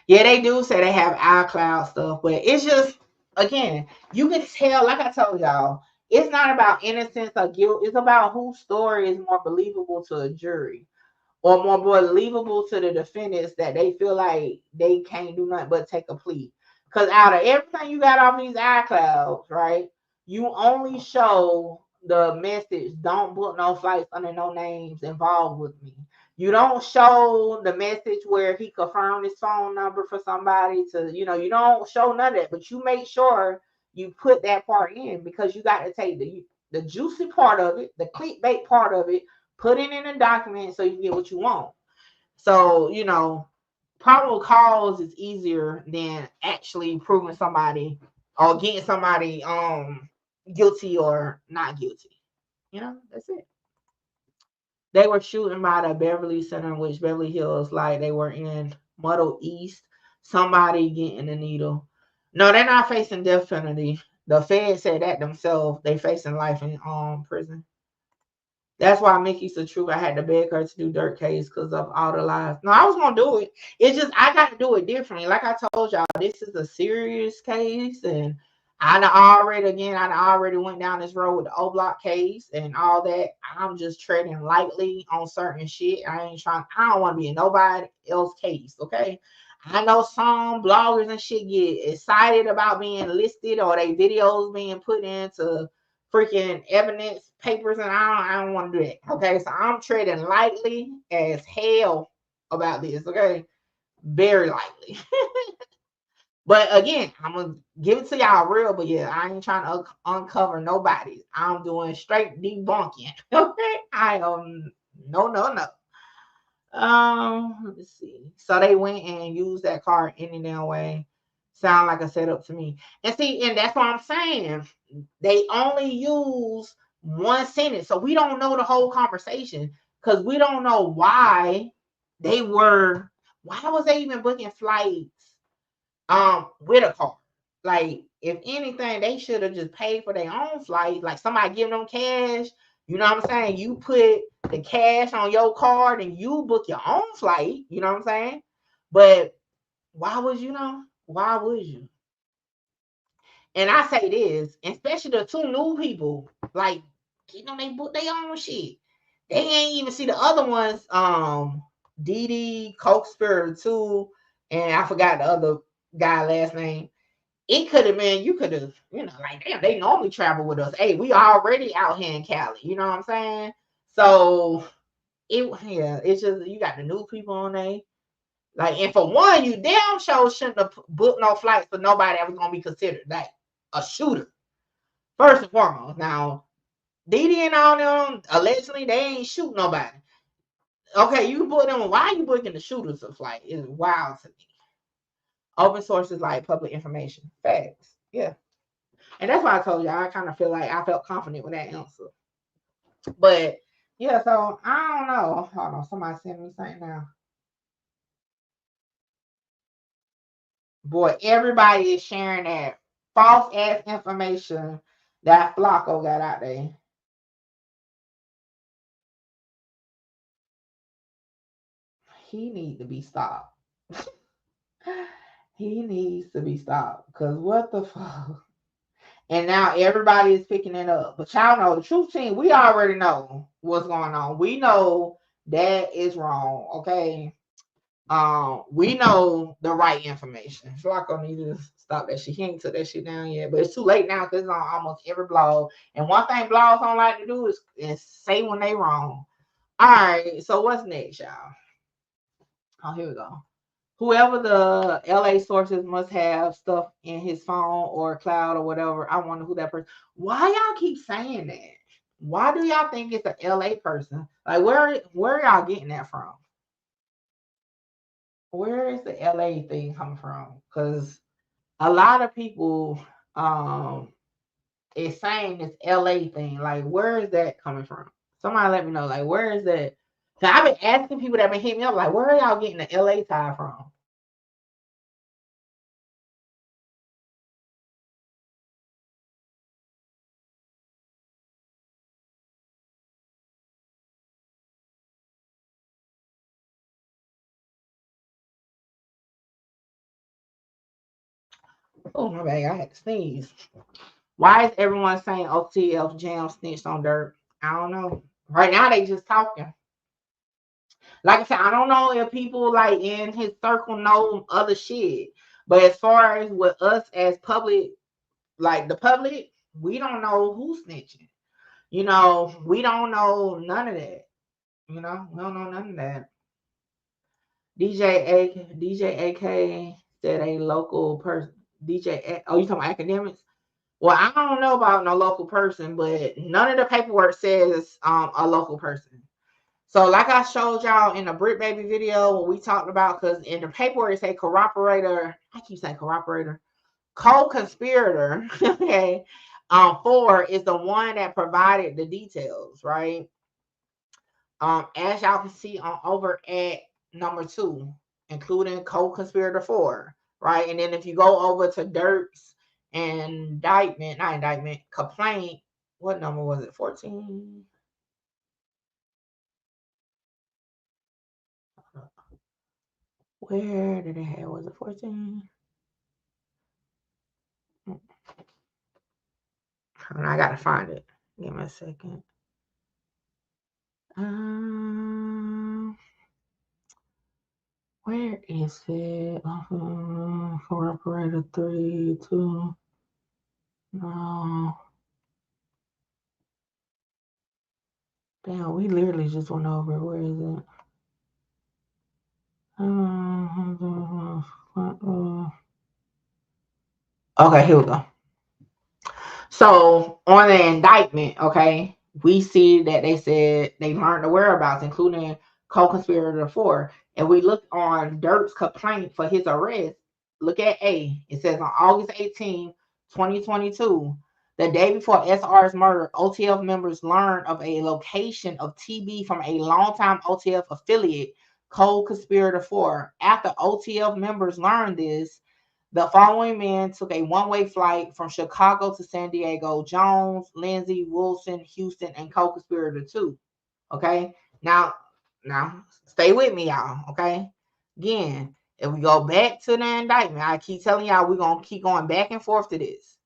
Yeah, they do say they have iCloud stuff, but it's just, again, you can tell, like I told y'all, it's not about innocence or guilt. It's about whose story is more believable to a jury or more believable to the defendants, that they feel like they can't do nothing but take a plea. Because out of everything you got on these iClouds, right, you only show the message, don't book no flights under no names involved with me. You don't show the message where he confirmed his phone number for somebody to, you know, you don't show none of that, but you make sure you put that part in, because you got to take the juicy part of it, the clickbait part of it, put it in a document so you get what you want. So, you know, probable cause is easier than actually proving somebody or getting somebody guilty or not guilty. You know, that's it. They were shooting by the Beverly Center, which Beverly Hills, like they were in Muddle East. Somebody getting the needle. No, they're not facing death penalty. The Fed said that themselves. They facing life in prison. That's why Mickey's the truth. I had to beg her to do Durk case because of all the lies. No, I was gonna do it. It's just I got to do it differently. Like I told y'all, this is a serious case, and I already went down this road with the O Block case and all that. I'm just treading lightly on certain shit. I don't want to be in nobody else's case. Okay. I know some bloggers and shit get excited about being listed or they videos being put into freaking evidence papers, and I don't want to do that. Okay, so I'm treading lightly as hell about this. Okay, very lightly. But again, I'm gonna give it to y'all real. But yeah, I ain't trying to uncover nobody. I'm doing straight debunking. Okay, I no. Let's see. So they went and used that card any damn way. Sound like a setup to me. And see, and that's what I'm saying. They only use one sentence, so we don't know the whole conversation because we don't know why was they even booking flights with a card. Like, if anything, they should have just paid for their own flight. Like somebody giving them cash. You know what I'm saying? You put the cash on your card and you book your own flight. You know what I'm saying? But why would you know? Why would you? And I say this, especially the two new people, like, you know, they book their own shit. They ain't even see the other ones. Didi, co-conspirator 2, and I forgot the other guy last name. It could have been, you could have, you know, like, damn, they normally travel with us. Hey, we already out here in Cali. You know what I'm saying? So it's just you got the new people on there. Like, and for one, you damn sure shouldn't have booked no flights for nobody that was gonna be considered like a shooter. First and foremost. Now, Didi and all them allegedly they ain't shoot nobody. Okay, you book them. Why are you booking the shooters of flight? It's wild to me. Open sources like public information. Facts. Yeah. And that's why I told you I kind of feel like I felt confident with that answer. But yeah, so I don't know. Hold on, somebody sent me something now. Boy, everybody is sharing that false ass information that Flacco got out there. He needs to be stopped. He needs to be stopped. Because what the fuck? And now everybody is picking it up. But y'all know the truth team, we already know what's going on. We know that is wrong. Okay. We know the right information. Flacco need to stop that shit. He ain't took that shit down yet, but it's too late now because it's on almost every blog. And one thing blogs don't like to do is say when they wrong. All right, so what's next, y'all? Oh, here we go. Whoever the LA sources must have stuff in his phone or cloud or whatever. I wonder who that person. Why y'all keep saying that? Why do y'all think it's a LA person? Like where are y'all getting that from? Where is the LA thing coming from? Because a lot of people is saying this LA thing. Like, where is that coming from? Somebody let me know. Like, where is that? So I've been asking people that been hitting me up, like, where are y'all getting the LA tie from? Oh my bad, I had to sneeze. Why is everyone saying OTF Jam snitched on Durk? I don't know. Right now they just talking. Like I said, I don't know if people like in his circle know other shit. But as far as with us as public, like the public, we don't know who's snitching. You know, we don't know none of that. You know, we don't know none of that. DJ AK said a local person. Oh, you talking about academics? Well, I don't know about no local person, but none of the paperwork says a local person. So, like I showed y'all in the Brit Baby video, what we talked about, because in the paperwork it say cooperator. I keep saying cooperator, co-conspirator. Okay, 4 is the one that provided the details, right? As y'all can see on over at number 2, including co-conspirator 4, right? And then if you go over to Durk's complaint, what number was it? 14. Where did it have? Was it 14? I gotta find it. Give me a second. Where is it? For operator 3, 2. No. Damn, we literally just went over. Where is it? Okay, here we go. So on the indictment, okay, we see that they said they learned the whereabouts, including co-conspirator 4. And we look on Durk's complaint for his arrest. Look at A. It says on August 18, 2022, the day before SR's murder, OTF members learned of a location of TB from a longtime OTF affiliate, co-conspirator 4. After OTF members learned this, the following men took a one-way flight from Chicago to San Diego: Jones, Lindsay, Wilson, Houston, and co-conspirator 2. Okay, now stay with me, y'all. Okay, again, if we go back to the indictment, I keep telling y'all we're gonna keep going back and forth to this.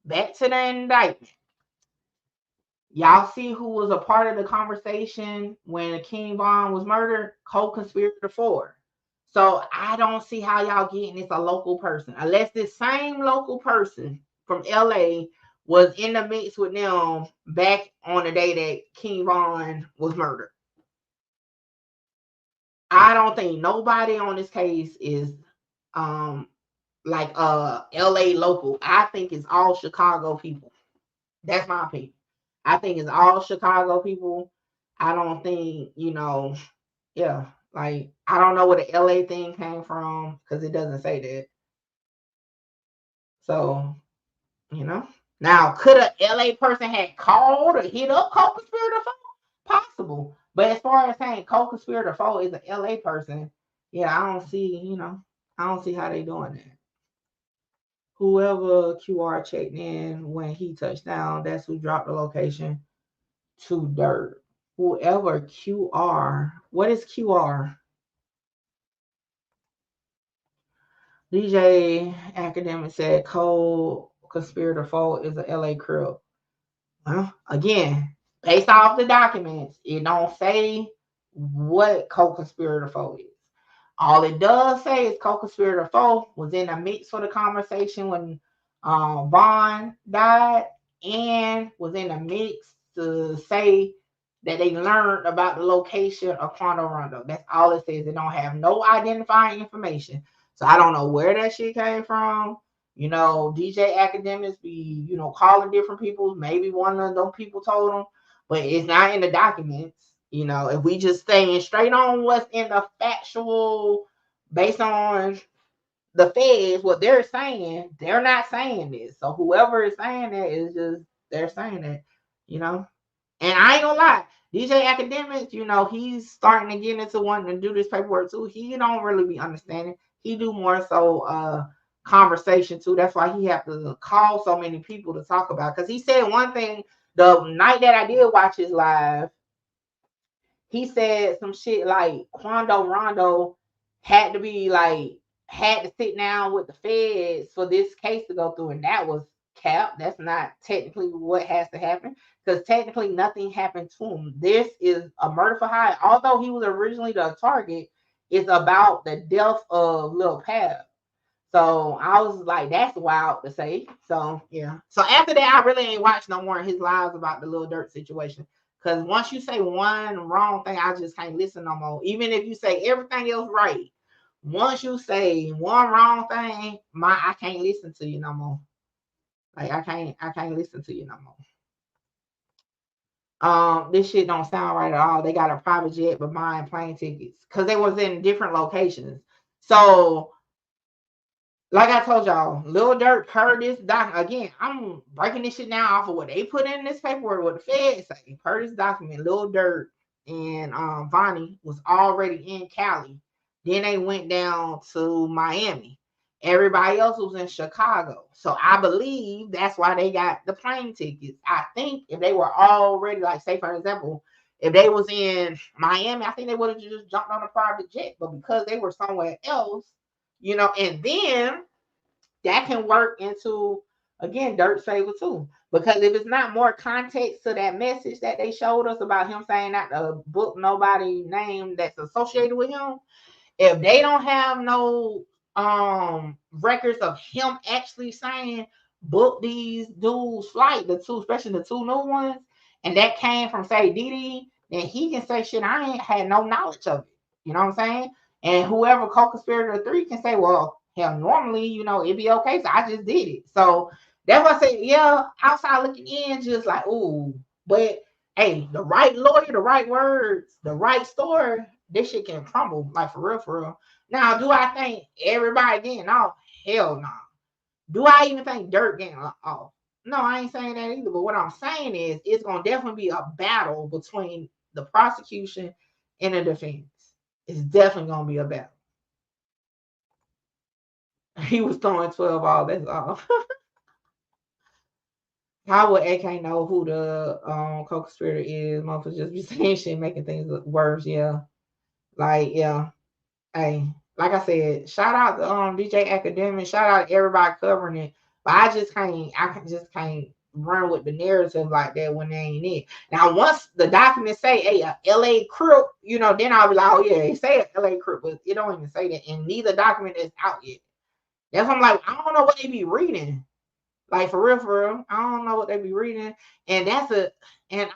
Back to the indictment. Y'all see who was a part of the conversation when King Von was murdered? Co-conspirator 4. So I don't see how y'all getting it's a local person, unless this same local person from LA was in the mix with them back on the day that King Von was murdered. I don't think nobody on this case is like LA local. I think it's all Chicago people. That's my opinion. I think it's all Chicago people. I don't think, yeah, like I don't know where the LA thing came from because it doesn't say that. So, now could a LA person had called or hit up co-conspirator 4? Possible. But as far as saying co-conspirator 4 is an LA person, yeah, I don't see, I don't see how they doing that. Whoever QR checked in when he touched down, that's who dropped the location to Durk. Whoever QR, what is QR? DJ Academic said co co-conspirator foe is a LA Crip. Well, again, based off the documents, it don't say what co-conspirator foe is. All it does say is co-conspirator foe was in the mix for the conversation when Vaughn died, and was in the mix to say that they learned about the location of QUANDO Rondo. That's all it says. It don't have no identifying information. So I don't know where that shit came from. You know, DJ academics be, you know, calling different people. Maybe one of those people told them, but it's not in the documents. You know, if we just staying straight on what's in the factual, based on the feds, what they're saying, they're not saying this. So whoever is saying that is just, they're saying that, you know. And I ain't gonna lie, DJ Academics, you know, he's starting to get into wanting to do this paperwork too. He don't really be understanding. He do more so conversation too. That's why he have to call so many people to talk about. Because he said one thing the night that I did watch his live. He said some shit like QUANDO Rondo had to be like, had to sit down with the feds for this case to go through, and that was cap. That's not technically what has to happen, because technically nothing happened to him. This is a murder for hire. Although he was originally the target, it's about the death of Lil Pab. So I was like, that's wild to say. So yeah. So after that, I really ain't watched no more of his lives about the Lil Durk situation. Because once you say one wrong thing, I just can't listen no more. Even if you say everything else right, once you say one wrong thing, I can't listen to you no more. Like I can't listen to you no more. This shit don't sound right at all. They got a private jet but buying plane tickets because they was in different locations. So like I told y'all, Lil Durk heard this document. Again, I'm breaking this shit down off of what they put in this paperwork, what the feds say. Per this document, Lil Durk and Vonnie was already in Cali. Then they went down to Miami. Everybody else was in Chicago. So I believe that's why they got the plane tickets. I think if they were already, like, say for example, if they was in Miami, I think they would have just jumped on a private jet. But because they were somewhere else, you know, and then that can work into, again, Durk's favor too. Because if it's not more context to that message that they showed us about him saying not to book nobody name that's associated with him, if they don't have no records of him actually saying book these dudes' flight, the two, especially the two new ones, and that came from say Didi, then he can say shit, I ain't had no knowledge of it. You know what I'm saying? And whoever co-conspirator 3 can say, well, hell, normally, you know, it'd be okay. So I just did it. So that's why I say, yeah, outside looking in, just like, ooh, but hey, the right lawyer, the right words, the right story, this shit can crumble, like for real, for real. Now, do I think everybody getting off? Hell no. Do I even think Durk getting off? No, I ain't saying that either. But what I'm saying is it's going to definitely be a battle between the prosecution and the defense. It's definitely going to be a battle. He was throwing 12 all, that's all. How would AK know who the co-conspirator is? Motherfuckers just be saying shit, making things look worse. Yeah. Like, yeah. Hey, like I said, shout out to DJ Academic, shout out to everybody covering it. But I just can't run with the narrative like that when they ain't it. Now, once the documents say, hey, a LA Crip, you know, then I'll be like, oh yeah, it say a LA Crip, but it don't even say that. And neither document is out yet. That's why I'm like, I don't know what they be reading. Like for real, I don't know what they be reading. And I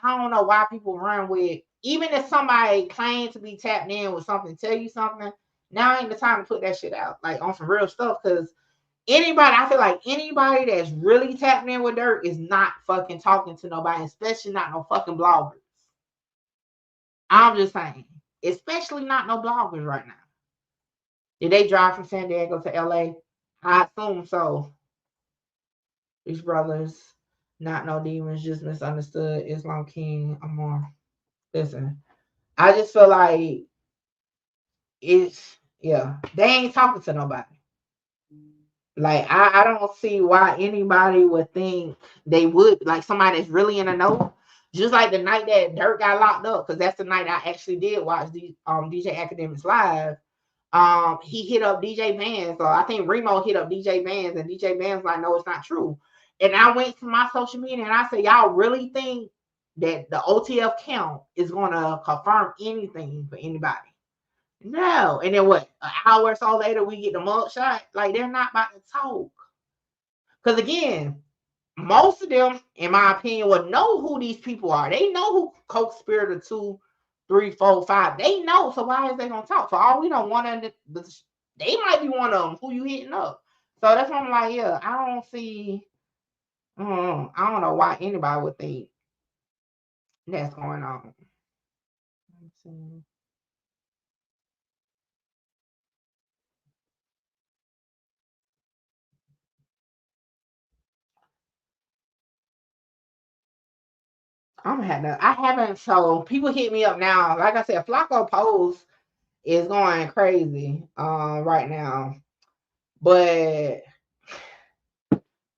don't know why people run with, even if somebody claims to be tapped in with something, tell you something, now ain't the time to put that shit out, like on some real stuff. Because I feel like anybody that's really tapped in with Durk is not fucking talking to nobody, especially not no fucking bloggers. I'm just saying, especially not no bloggers right now. Did they drive from San Diego to LA? I assume so. These brothers, not no demons, just misunderstood. Islam King, Amar. Listen, I just feel like they ain't talking to nobody. Like, I don't see why anybody would think they would, like somebody that's really in the know. Just like the night that Durk got locked up, because that's the night I actually did watch the DJ Academics live. He hit up DJ Vans. So I think Remo hit up DJ Vans, and DJ Vans like, no, it's not true. and I went to my social media and I said, y'all really think that the OTF count is going to confirm anything for anybody? No. And then what? An hour or so later, we get the mug shot. Like, they're not about to talk. Because again, most of them, in my opinion, will know who these people are. They know who co-conspirator 2, 3, 4, 5. They know. So why is they gonna talk? So all we don't want to, they might be one of them. Who you hitting up? So that's why I'm like, yeah, I don't see. I don't know why anybody would think that's going on. Let's see. I'm gonna have to. I haven't. So people hit me up now. Like I said, Flacco post is going crazy right now, but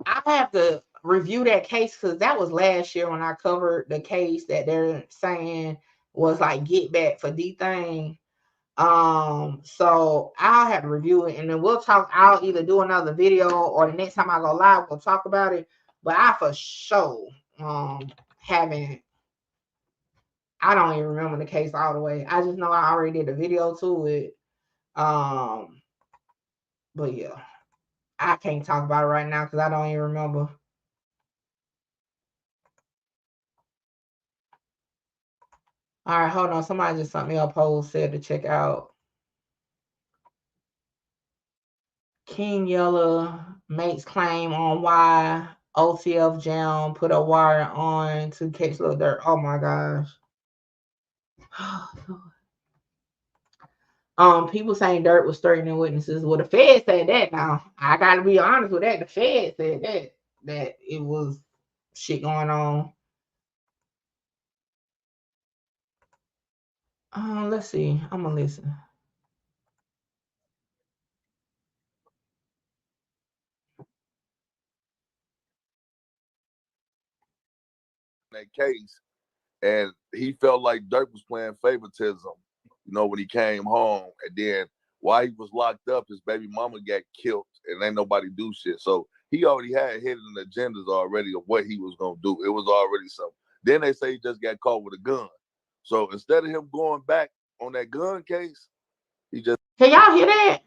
I have to review that case because that was last year when I covered the case that they're saying was like get back for D thing. So I'll have to review it and then we'll talk. I'll either do another video or the next time I go live, we'll talk about it. But I for sure haven't. I don't even remember the case all the way. I just know I already did a video to it. But yeah, I can't talk about it right now because I don't even remember. All right, hold on. Somebody just sent me a post, said to check out. King Yella makes claim on why OTF Jam put a wire on to catch Lil Durk. Oh my gosh. People saying Durk was threatening witnesses. Well, the Fed said that now. I gotta be honest with that. The Fed said that it was shit going on. Let's see. I'm gonna listen. That case, and he felt like Durk was playing favoritism, when he came home. And then while he was locked up, his baby mama got killed, and ain't nobody do shit. So he already had hidden agendas already of what he was gonna do. It was already something. Then they say he just got caught with a gun. So instead of him going back on that gun case, he just. Can y'all hear that?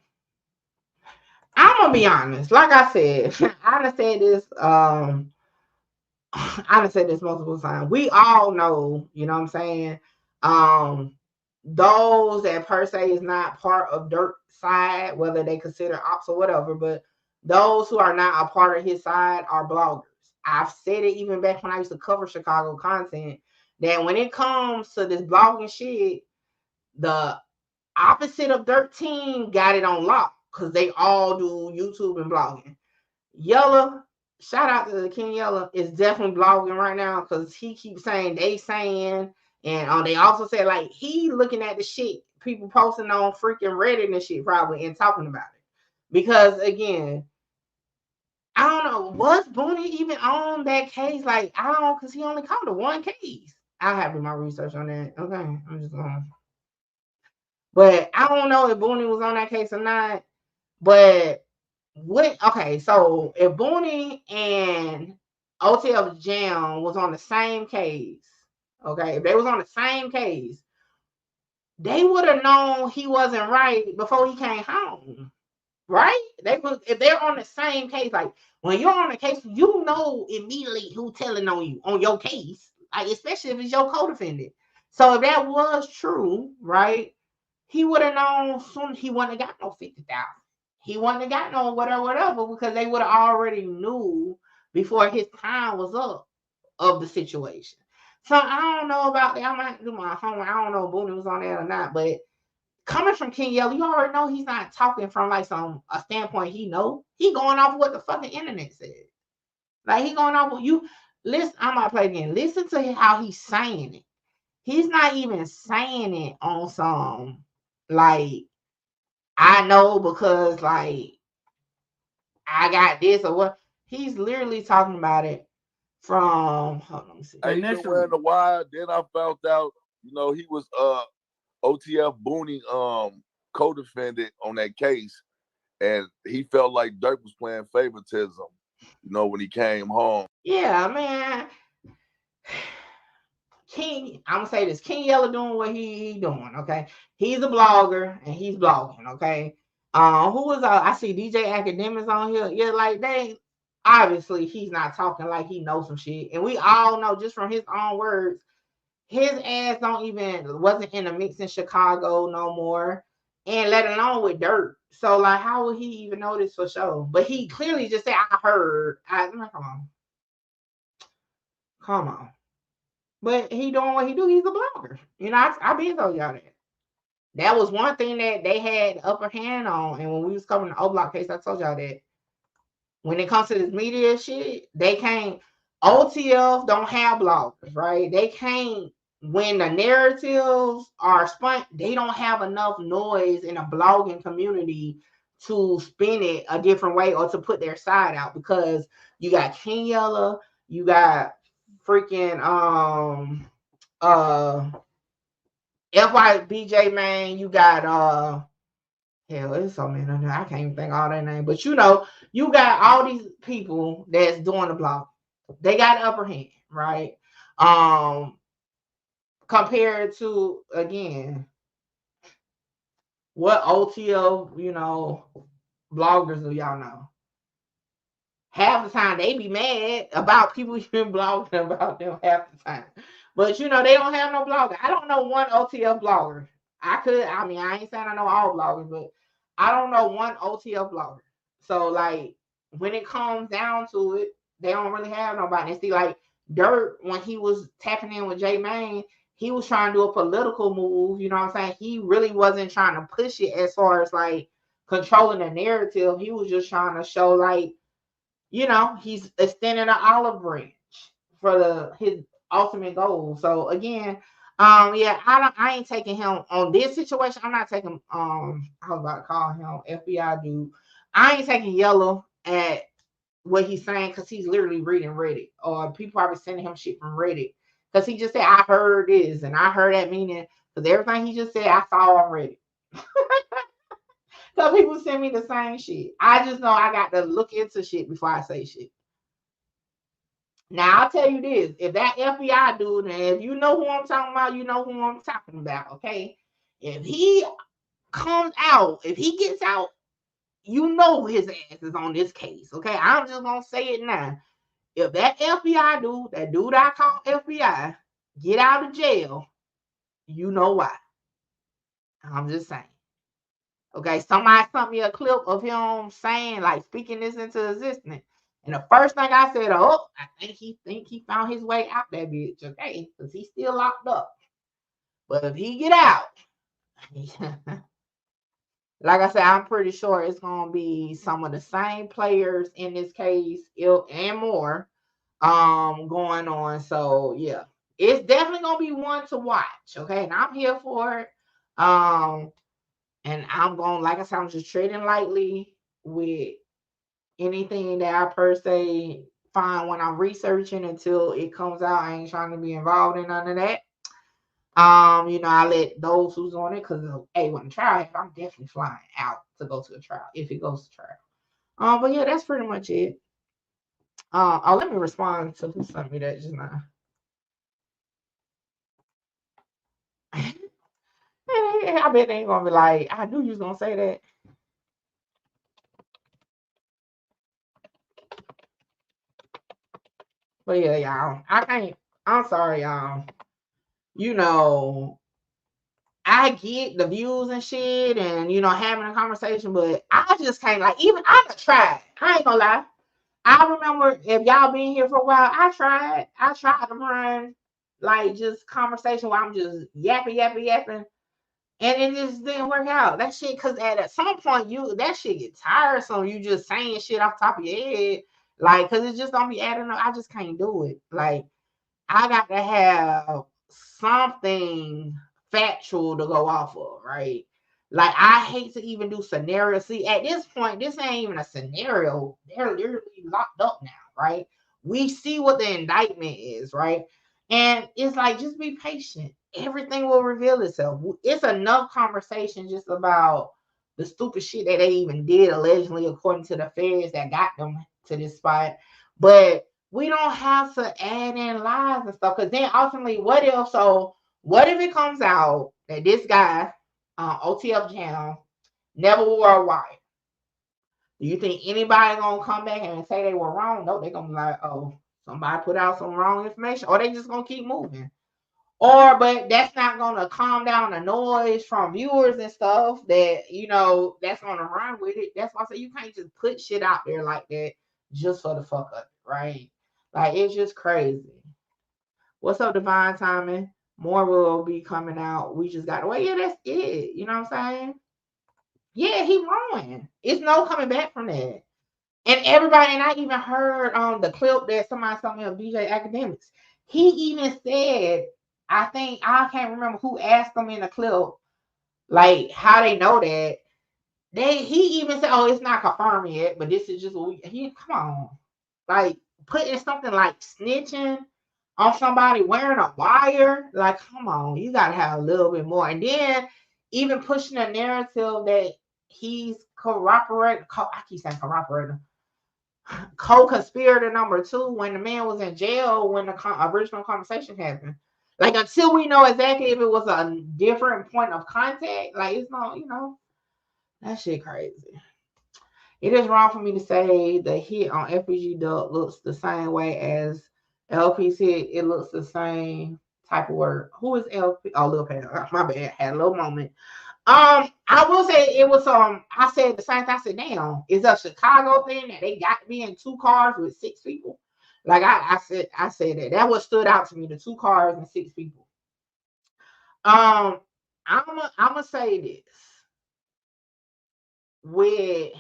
I'm gonna be honest. Like I said, I done said this. I done said this multiple times. We all know, you know what I'm saying? Those that per se is not part of Durk's side, whether they consider ops or whatever, but those who are not a part of his side are bloggers. I've said it even back when I used to cover Chicago content, that when it comes to this blogging shit, the opposite of Durk team got it on lock because they all do YouTube and blogging. Yella, shout out to the King Yella, is definitely blogging right now because he keeps saying they saying, and they also said like he looking at the shit people posting on freaking Reddit and shit probably and talking about it. Because again, I don't know, was Booney even on that case? Like, I don't, because he only caught the one case. I'll have to do my research on that. Okay, I'm just going. But I don't know if Booney was on that case or not. But okay, so if Booney and OTF Jam was on the same case, okay, if they was on the same case, they would have known he wasn't right before he came home, right? If they're on the same case, like when you're on a case, you know immediately who telling on you on your case, like especially if it's your co-defendant. So if that was true, right, he would have known soon he wouldn't have got no 50,000. He wouldn't have got no whatever because they would have already knew before his time was up of the situation. So I don't know about that. I might do my homework. I don't know if Booney was on that or not, but coming from King Yell, you already know he's not talking from like a standpoint he know. He going off what the fucking internet said. Like he going off what you listen. I'm gonna play again. Listen to how he's saying it. He's not even saying it on some like I know because like I got this or what. He's literally talking about it from hold on, let me see. I been wearing the wire. Then I found out, he was OTF Booney co-defendant on that case, and he felt like Durk was playing favoritism you know, when he came home. Yeah, man. King, I'm gonna say this. King Yella doing what he doing, okay? He's a blogger and he's blogging, okay? Who is I see DJ Academics on here. Yeah, like they obviously he's not talking like he knows some shit. And we all know just from his own words, his ass wasn't in the mix in Chicago no more. And let alone with Durk. So like how would he even know this for sure? But he clearly just said, I heard. I'm like, come on. But he doing what he do. He's a blogger. You know, I been told y'all that. That was one thing that they had upper hand on. And when we was covering the O-Block case, I told y'all that when it comes to this media shit, they can't. OTF don't have bloggers, right? They can't. When the narratives are spun, they don't have enough noise in a blogging community to spin it a different way or to put their side out, because you got King Yella, you got freaking FYBJ, man, you got hell, it's so many of them. I can't even think all their names, but you know, you got all these people that's doing the blog. They got the upper hand, right? Compared to, again, what OTL, you know, bloggers do y'all know? Half the time they be mad about people even blogging about them half the time. But you know, they don't have no blogger. I don't know one OTF blogger. I ain't saying I know all bloggers, but I don't know one OTF blogger. So like when it comes down to it, they don't really have nobody. And see, like Durk, when he was tapping in with J Mane, he was trying to do a political move, you know what I'm saying? He really wasn't trying to push it as far as like controlling the narrative. He was just trying to show like, you know, he's extending an olive branch for his ultimate goal. So again, yeah, I ain't taking him on this situation. I'm not taking I was about to call him FBI dude. I ain't taking Yellow at what he's saying because he's literally reading Reddit, or people probably sending him shit from Reddit because he just said I heard this and I heard that, meaning because everything he just said I saw on Reddit. So people send me the same shit. I just know I got to look into shit before I say shit. Now, I'll tell you this. If that FBI dude, and if you know who I'm talking about, you know who I'm talking about, okay? If he comes out, if he gets out, you know his ass is on this case, okay? I'm just going to say it now. If that FBI dude, that dude I call FBI, get out of jail, you know why. I'm just saying. Okay, somebody sent me a clip of him saying, like, speaking this into existence. And the first thing I said, oh, I think he found his way out that bitch, okay? Because he's still locked up. But if he get out, like I said, I'm pretty sure it's going to be some of the same players in this case and more going on. So, yeah, it's definitely going to be one to watch, okay? And I'm here for it. And I'm going, like I said, I'm just treading lightly with anything that I per se find when I'm researching until it comes out. I ain't trying to be involved in none of that. You know, I let those who's on it, because hey, when the trial, I'm definitely flying out to go to the trial if it goes to trial. But yeah, that's pretty much it. Let me respond to who sent me that just now. I bet they ain't gonna be like, I knew you was gonna say that. But yeah, y'all, I can't. I'm sorry, y'all. You know, I get the views and shit, and you know, having a conversation, but I just can't. Like, even I tried. I ain't gonna lie. I remember if y'all been here for a while, I tried to run like just conversation where I'm just yapping. And it just didn't work out. That shit, because at some point, that shit get tiresome. You just saying shit off the top of your head. Like, because it just don't be adding up. I just can't do it. Like, I got to have something factual to go off of, right? Like, I hate to even do scenarios. See, at this point, this ain't even a scenario. They're literally locked up now, right? We see what the indictment is, right? And it's like, just be patient. Everything will reveal itself. It's enough conversation just about the stupid shit that they even did, allegedly, according to the feds that got them to this spot. But we don't have to add in lies and stuff, because then ultimately, what if it comes out that this guy, OTF Jam, never wore a wire? Do you think anybody gonna come back and say they were wrong? No, they're gonna be like, oh, somebody put out some wrong information, or they just gonna keep moving. But that's not gonna calm down the noise from viewers and stuff that, that's gonna run with it. That's why I say you can't just put shit out there like that just for the fuck of it, right? Like, it's just crazy. What's up, Divine Timing? More will be coming out. We just got to wait. Yeah, that's it. You know what I'm saying? Yeah, he wrong. It's no coming back from that. And everybody, and I even heard the clip that somebody sent me of DJ Academics. He even said, I can't remember who asked him in the clip, like, how they know that. He even said, oh, it's not confirmed yet, but this is just what come on. Like, putting something like snitching on somebody wearing a wire, like, come on, you gotta have a little bit more. And then even pushing a narrative that he's co-conspirator number 2 when the man was in jail when the original conversation happened. Like, until we know exactly if it was a different point of contact, like, it's not, that shit crazy. It is wrong for me to say the hit on FPG Duck looks the same way as LP's hit. It looks the same type of word. Who is LP? Oh, Lil Pam. My bad. Had a little moment. I will say it was I said the same thing. I said, damn, it's a Chicago thing that they got to be in 2 cars with 6 people. Like I said that what stood out to me, the 2 cars and 6 people. I'm gonna say this with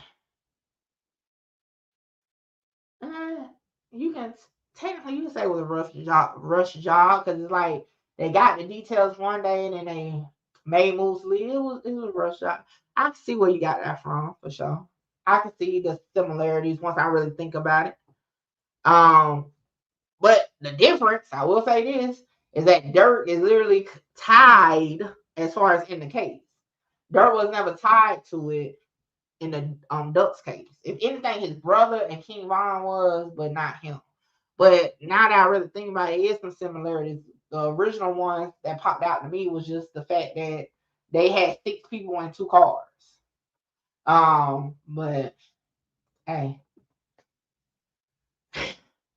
you can say it was a rush job because it's like they got the details one day and then they made moves. It was a rush job. I can see where you got that from for sure. I can see the similarities once I really think about it. But the difference, I will say this, is that Durk is literally tied as far as in the case. Durk was never tied to it in the Duck's case. If anything, his brother and King Von was, but not him. But now that I really think about it, is some similarities. The original one that popped out to me was just the fact that they had 6 people in 2 cars. But hey.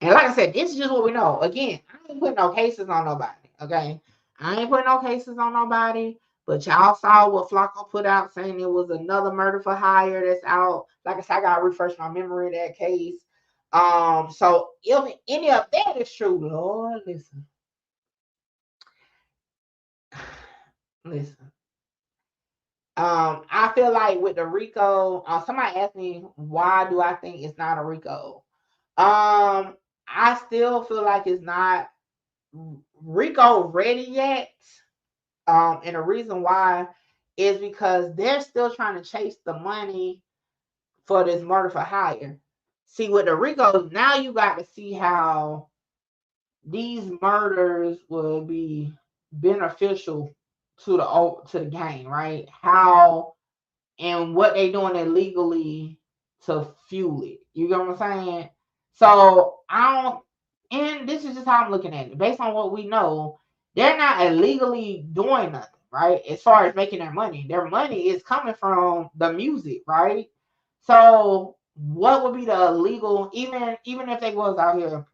And like I said, this is just what we know. Again, I ain't putting no cases on nobody. Okay. I ain't putting no cases on nobody. But y'all saw what Flacco put out saying it was another murder for hire that's out. Like I said, I gotta refresh my memory of that case. So if any of that is true, Lord, listen. I feel like with the RICO, somebody asked me why do I think it's not a RICO. I still feel like it's not RICO ready yet. And the reason why is because they're still trying to chase the money for this murder for hire. See, with the RICO, now you got to see how these murders will be beneficial to the gang, right? How and what they doing illegally to fuel it. You get what I'm saying? So and this is just how I'm looking at it. Based on what we know, they're not illegally doing nothing, right? As far as making their money is coming from the music, right? So what would be the illegal, even if they was out here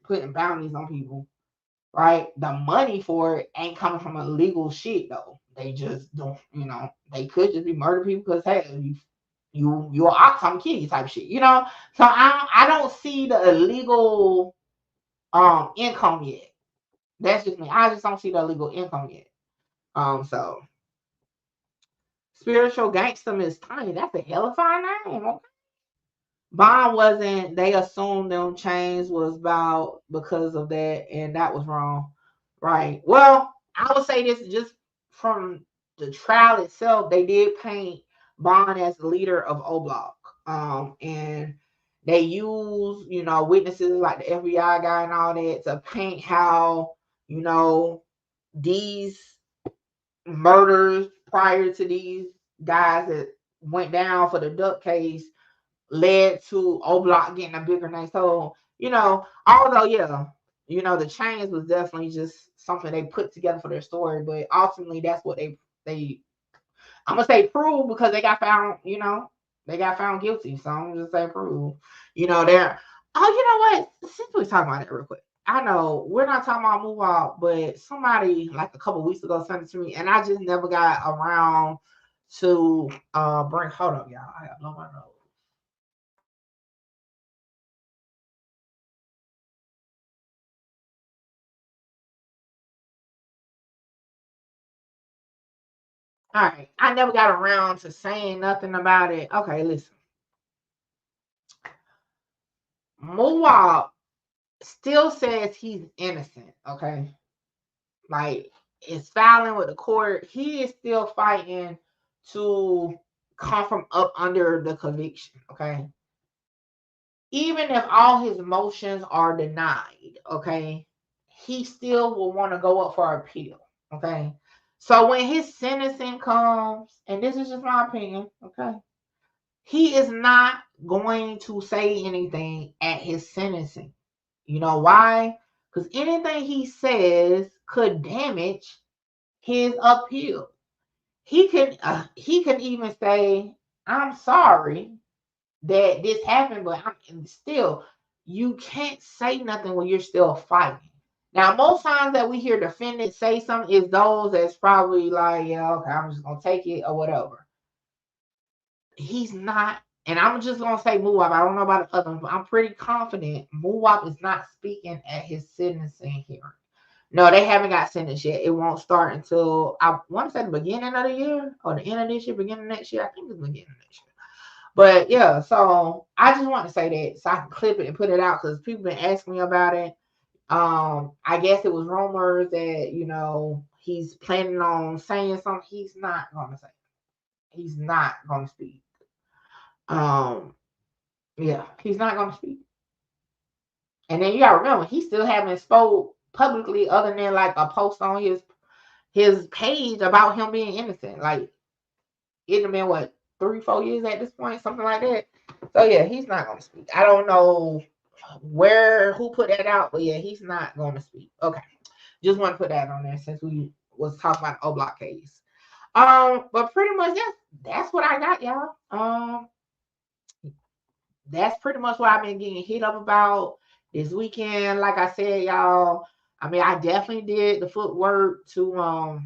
putting bounties on people, right? The money for it ain't coming from illegal shit though. They just don't, they could just be murdering people because hey, you're ox, I'm kidding type shit, So I don't see the illegal income yet. That's just me. I just don't see the illegal income yet. So spiritual gangster Miss Tiny, that's a hell of a name. Okay. Bond wasn't, they assumed them chains was about because of that, and that was wrong. Right. Well, I would say this just from the trial itself, they did paint Bond as the leader of O Block. And they use, witnesses like the FBI guy and all that to paint how, these murders prior to these guys that went down for the Duck case led to O Block getting a bigger name. So, you know, although, yeah, you know, the chains was definitely just something they put together for their story, but ultimately that's what they I'm gonna say prove because they got found, you know, they got found guilty. So I'm just say prove. You know, they're you know what? Since we're talking about it real quick. I know we're not talking about move out, but somebody like a couple weeks ago sent it to me and I just never got around to bring hold up, y'all. I gotta blow my nose. All right. I never got around to saying nothing about it. Okay, listen. Muwab still says he's innocent, okay? Like, is filing with the court. He is still fighting to come from up under the conviction, okay? Even if all his motions are denied, okay, he still will want to go up for appeal, okay? So when his sentencing comes, and this is just my opinion, okay, he is not going to say anything at his sentencing. You know why? Because anything he says could damage his appeal. He can even say, "I'm sorry that this happened, but still, you can't say nothing when you're still fighting." Now, most times that we hear defendants say something is those that's probably like, "Yeah, okay, I'm just gonna take it or whatever." He's not, and I'm just gonna say Muwab. I don't know about the other ones, but I'm pretty confident Muwab is not speaking at his sentencing hearing. No, they haven't got sentenced yet. It won't start until I want to say the beginning of the year or the end of this year, beginning of next year. I think it's the beginning of next year. But yeah, so I just want to say that so I can clip it and put it out because people been asking me about it. I guess it was rumors that you know he's planning on saying something. He's not gonna say. He's not gonna speak. Um, yeah, he's not gonna speak. And then you gotta remember, he still haven't spoke publicly other than like a post on his page about him being innocent. Like it'd have been what 3-4 years at this point, something like that. So yeah, he's not gonna speak. I don't know who put that out, but yeah, he's not gonna speak. Okay, just want to put that on there since we was talking about the O Block case. But pretty much that's what I got, y'all. That's pretty much what I've been getting hit up about this weekend. Like I said, y'all, I mean, I definitely did the footwork to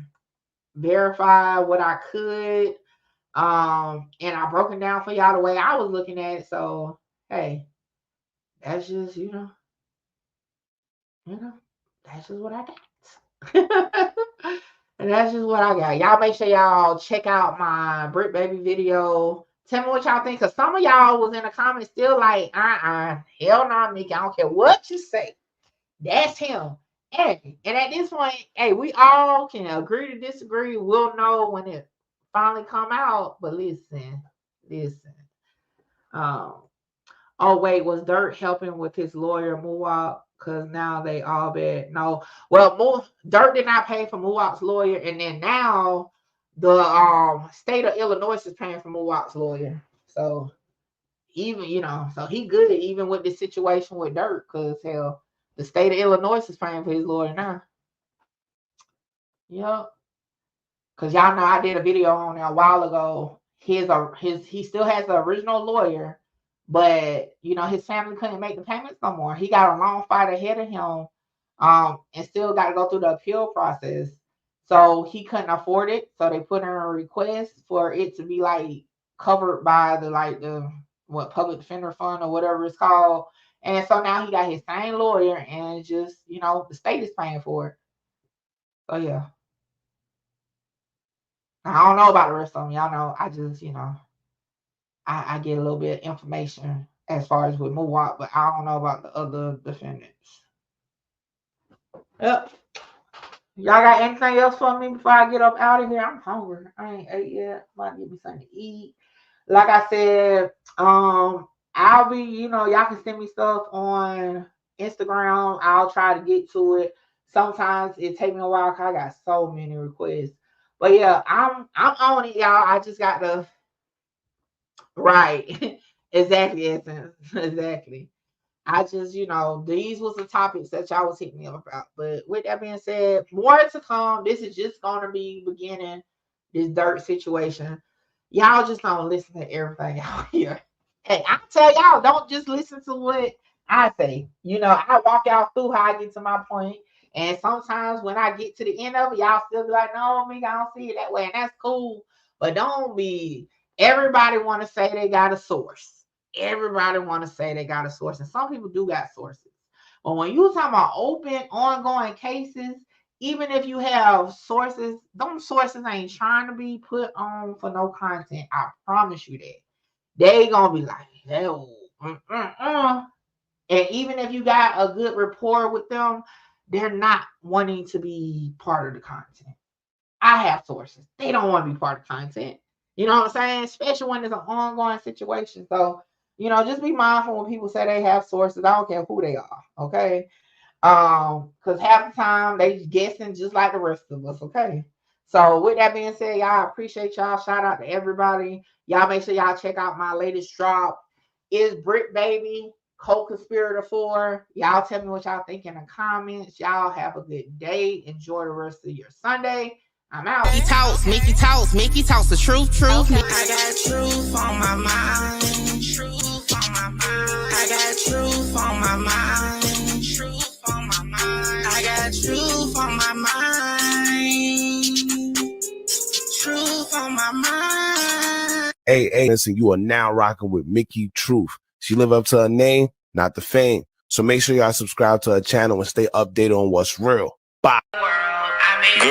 verify what I could. And I broke it down for y'all the way I was looking at it. So hey, that's just that's just what I got. And that's just what I got. Y'all make sure y'all check out my Brick Baby video. Tell me what y'all think. Cause some of y'all was in the comments still like, hell no, Mickey. I don't care what you say. That's him. Hey, and at this point, hey, we all can agree to disagree. We'll know when it finally come out. But listen. Oh wait, was Durk helping with his lawyer Muwab? Because now they all bad. No, well, Durk did not pay for Muwab's lawyer, and then now the state of Illinois is paying for Muwab's lawyer. So even so he good even with this situation with Durk, because hell, the state of Illinois is paying for his lawyer now. Yep. Because y'all know I did a video on there a while ago. He still has the original lawyer, but his family couldn't make the payments no more. He got a long fight ahead of him, and still got to go through the appeal process. So he couldn't afford it. So they put in a request for it to be like covered by the public defender fund or whatever it's called. And so now he got his same lawyer, and just the state is paying for it. So yeah. I don't know about the rest of them. Y'all know I just, I get a little bit of information as far as with Muwab, but I don't know about the other defendants. Yep. Y'all got anything else for me before I get up out of here? I'm hungry. I ain't ate yet. Might give me something to eat. Like I said, I'll be, y'all can send me stuff on Instagram. I'll try to get to it. Sometimes it takes me a while because I got so many requests. But yeah, I'm on it, y'all. I just got to right. Exactly, Essence. Exactly. I just, these was the topics that y'all was hitting me up about. But with that being said, more to come. This is just gonna be beginning this dirt situation. Y'all just don't listen to everything out here. Hey, I tell y'all, don't just listen to what I say. I walk y'all through how I get to my point. And sometimes when I get to the end of it, y'all still be like, no, me, I don't see it that way. And that's cool. But don't be, everybody want to say they got a source. Everybody want to say they got a source. And some people do got sources. But when you talking about open, ongoing cases, even if you have sources, those sources ain't trying to be put on for no content. I promise you that. They gonna be like, hell, And even if you got a good rapport with them, they're not wanting to be part of the content. I have sources. They don't want to be part of content. You know what I'm saying? Especially when it's an ongoing situation. So, just be mindful when people say they have sources. I don't care who they are. Okay. Because half the time they guessing just like the rest of us. Okay. So with that being said, y'all, I appreciate y'all. Shout out to everybody. Y'all make sure y'all check out my latest drop. Is Brick Baby Co-Conspirator 4? Y'all tell me what y'all think in the comments. Y'all have a good day. Enjoy the rest of your Sunday. I'm out. Mickey talks the truth. I got truth on my mind. Truth on my mind. I got truth on my mind. Truth on my mind. I got truth on my mind. Truth on my mind. Hey, listen, you are now rocking with Mickey Truth. She live up to her name, not the fame. So make sure y'all subscribe to her channel and stay updated on what's real. Bye. Good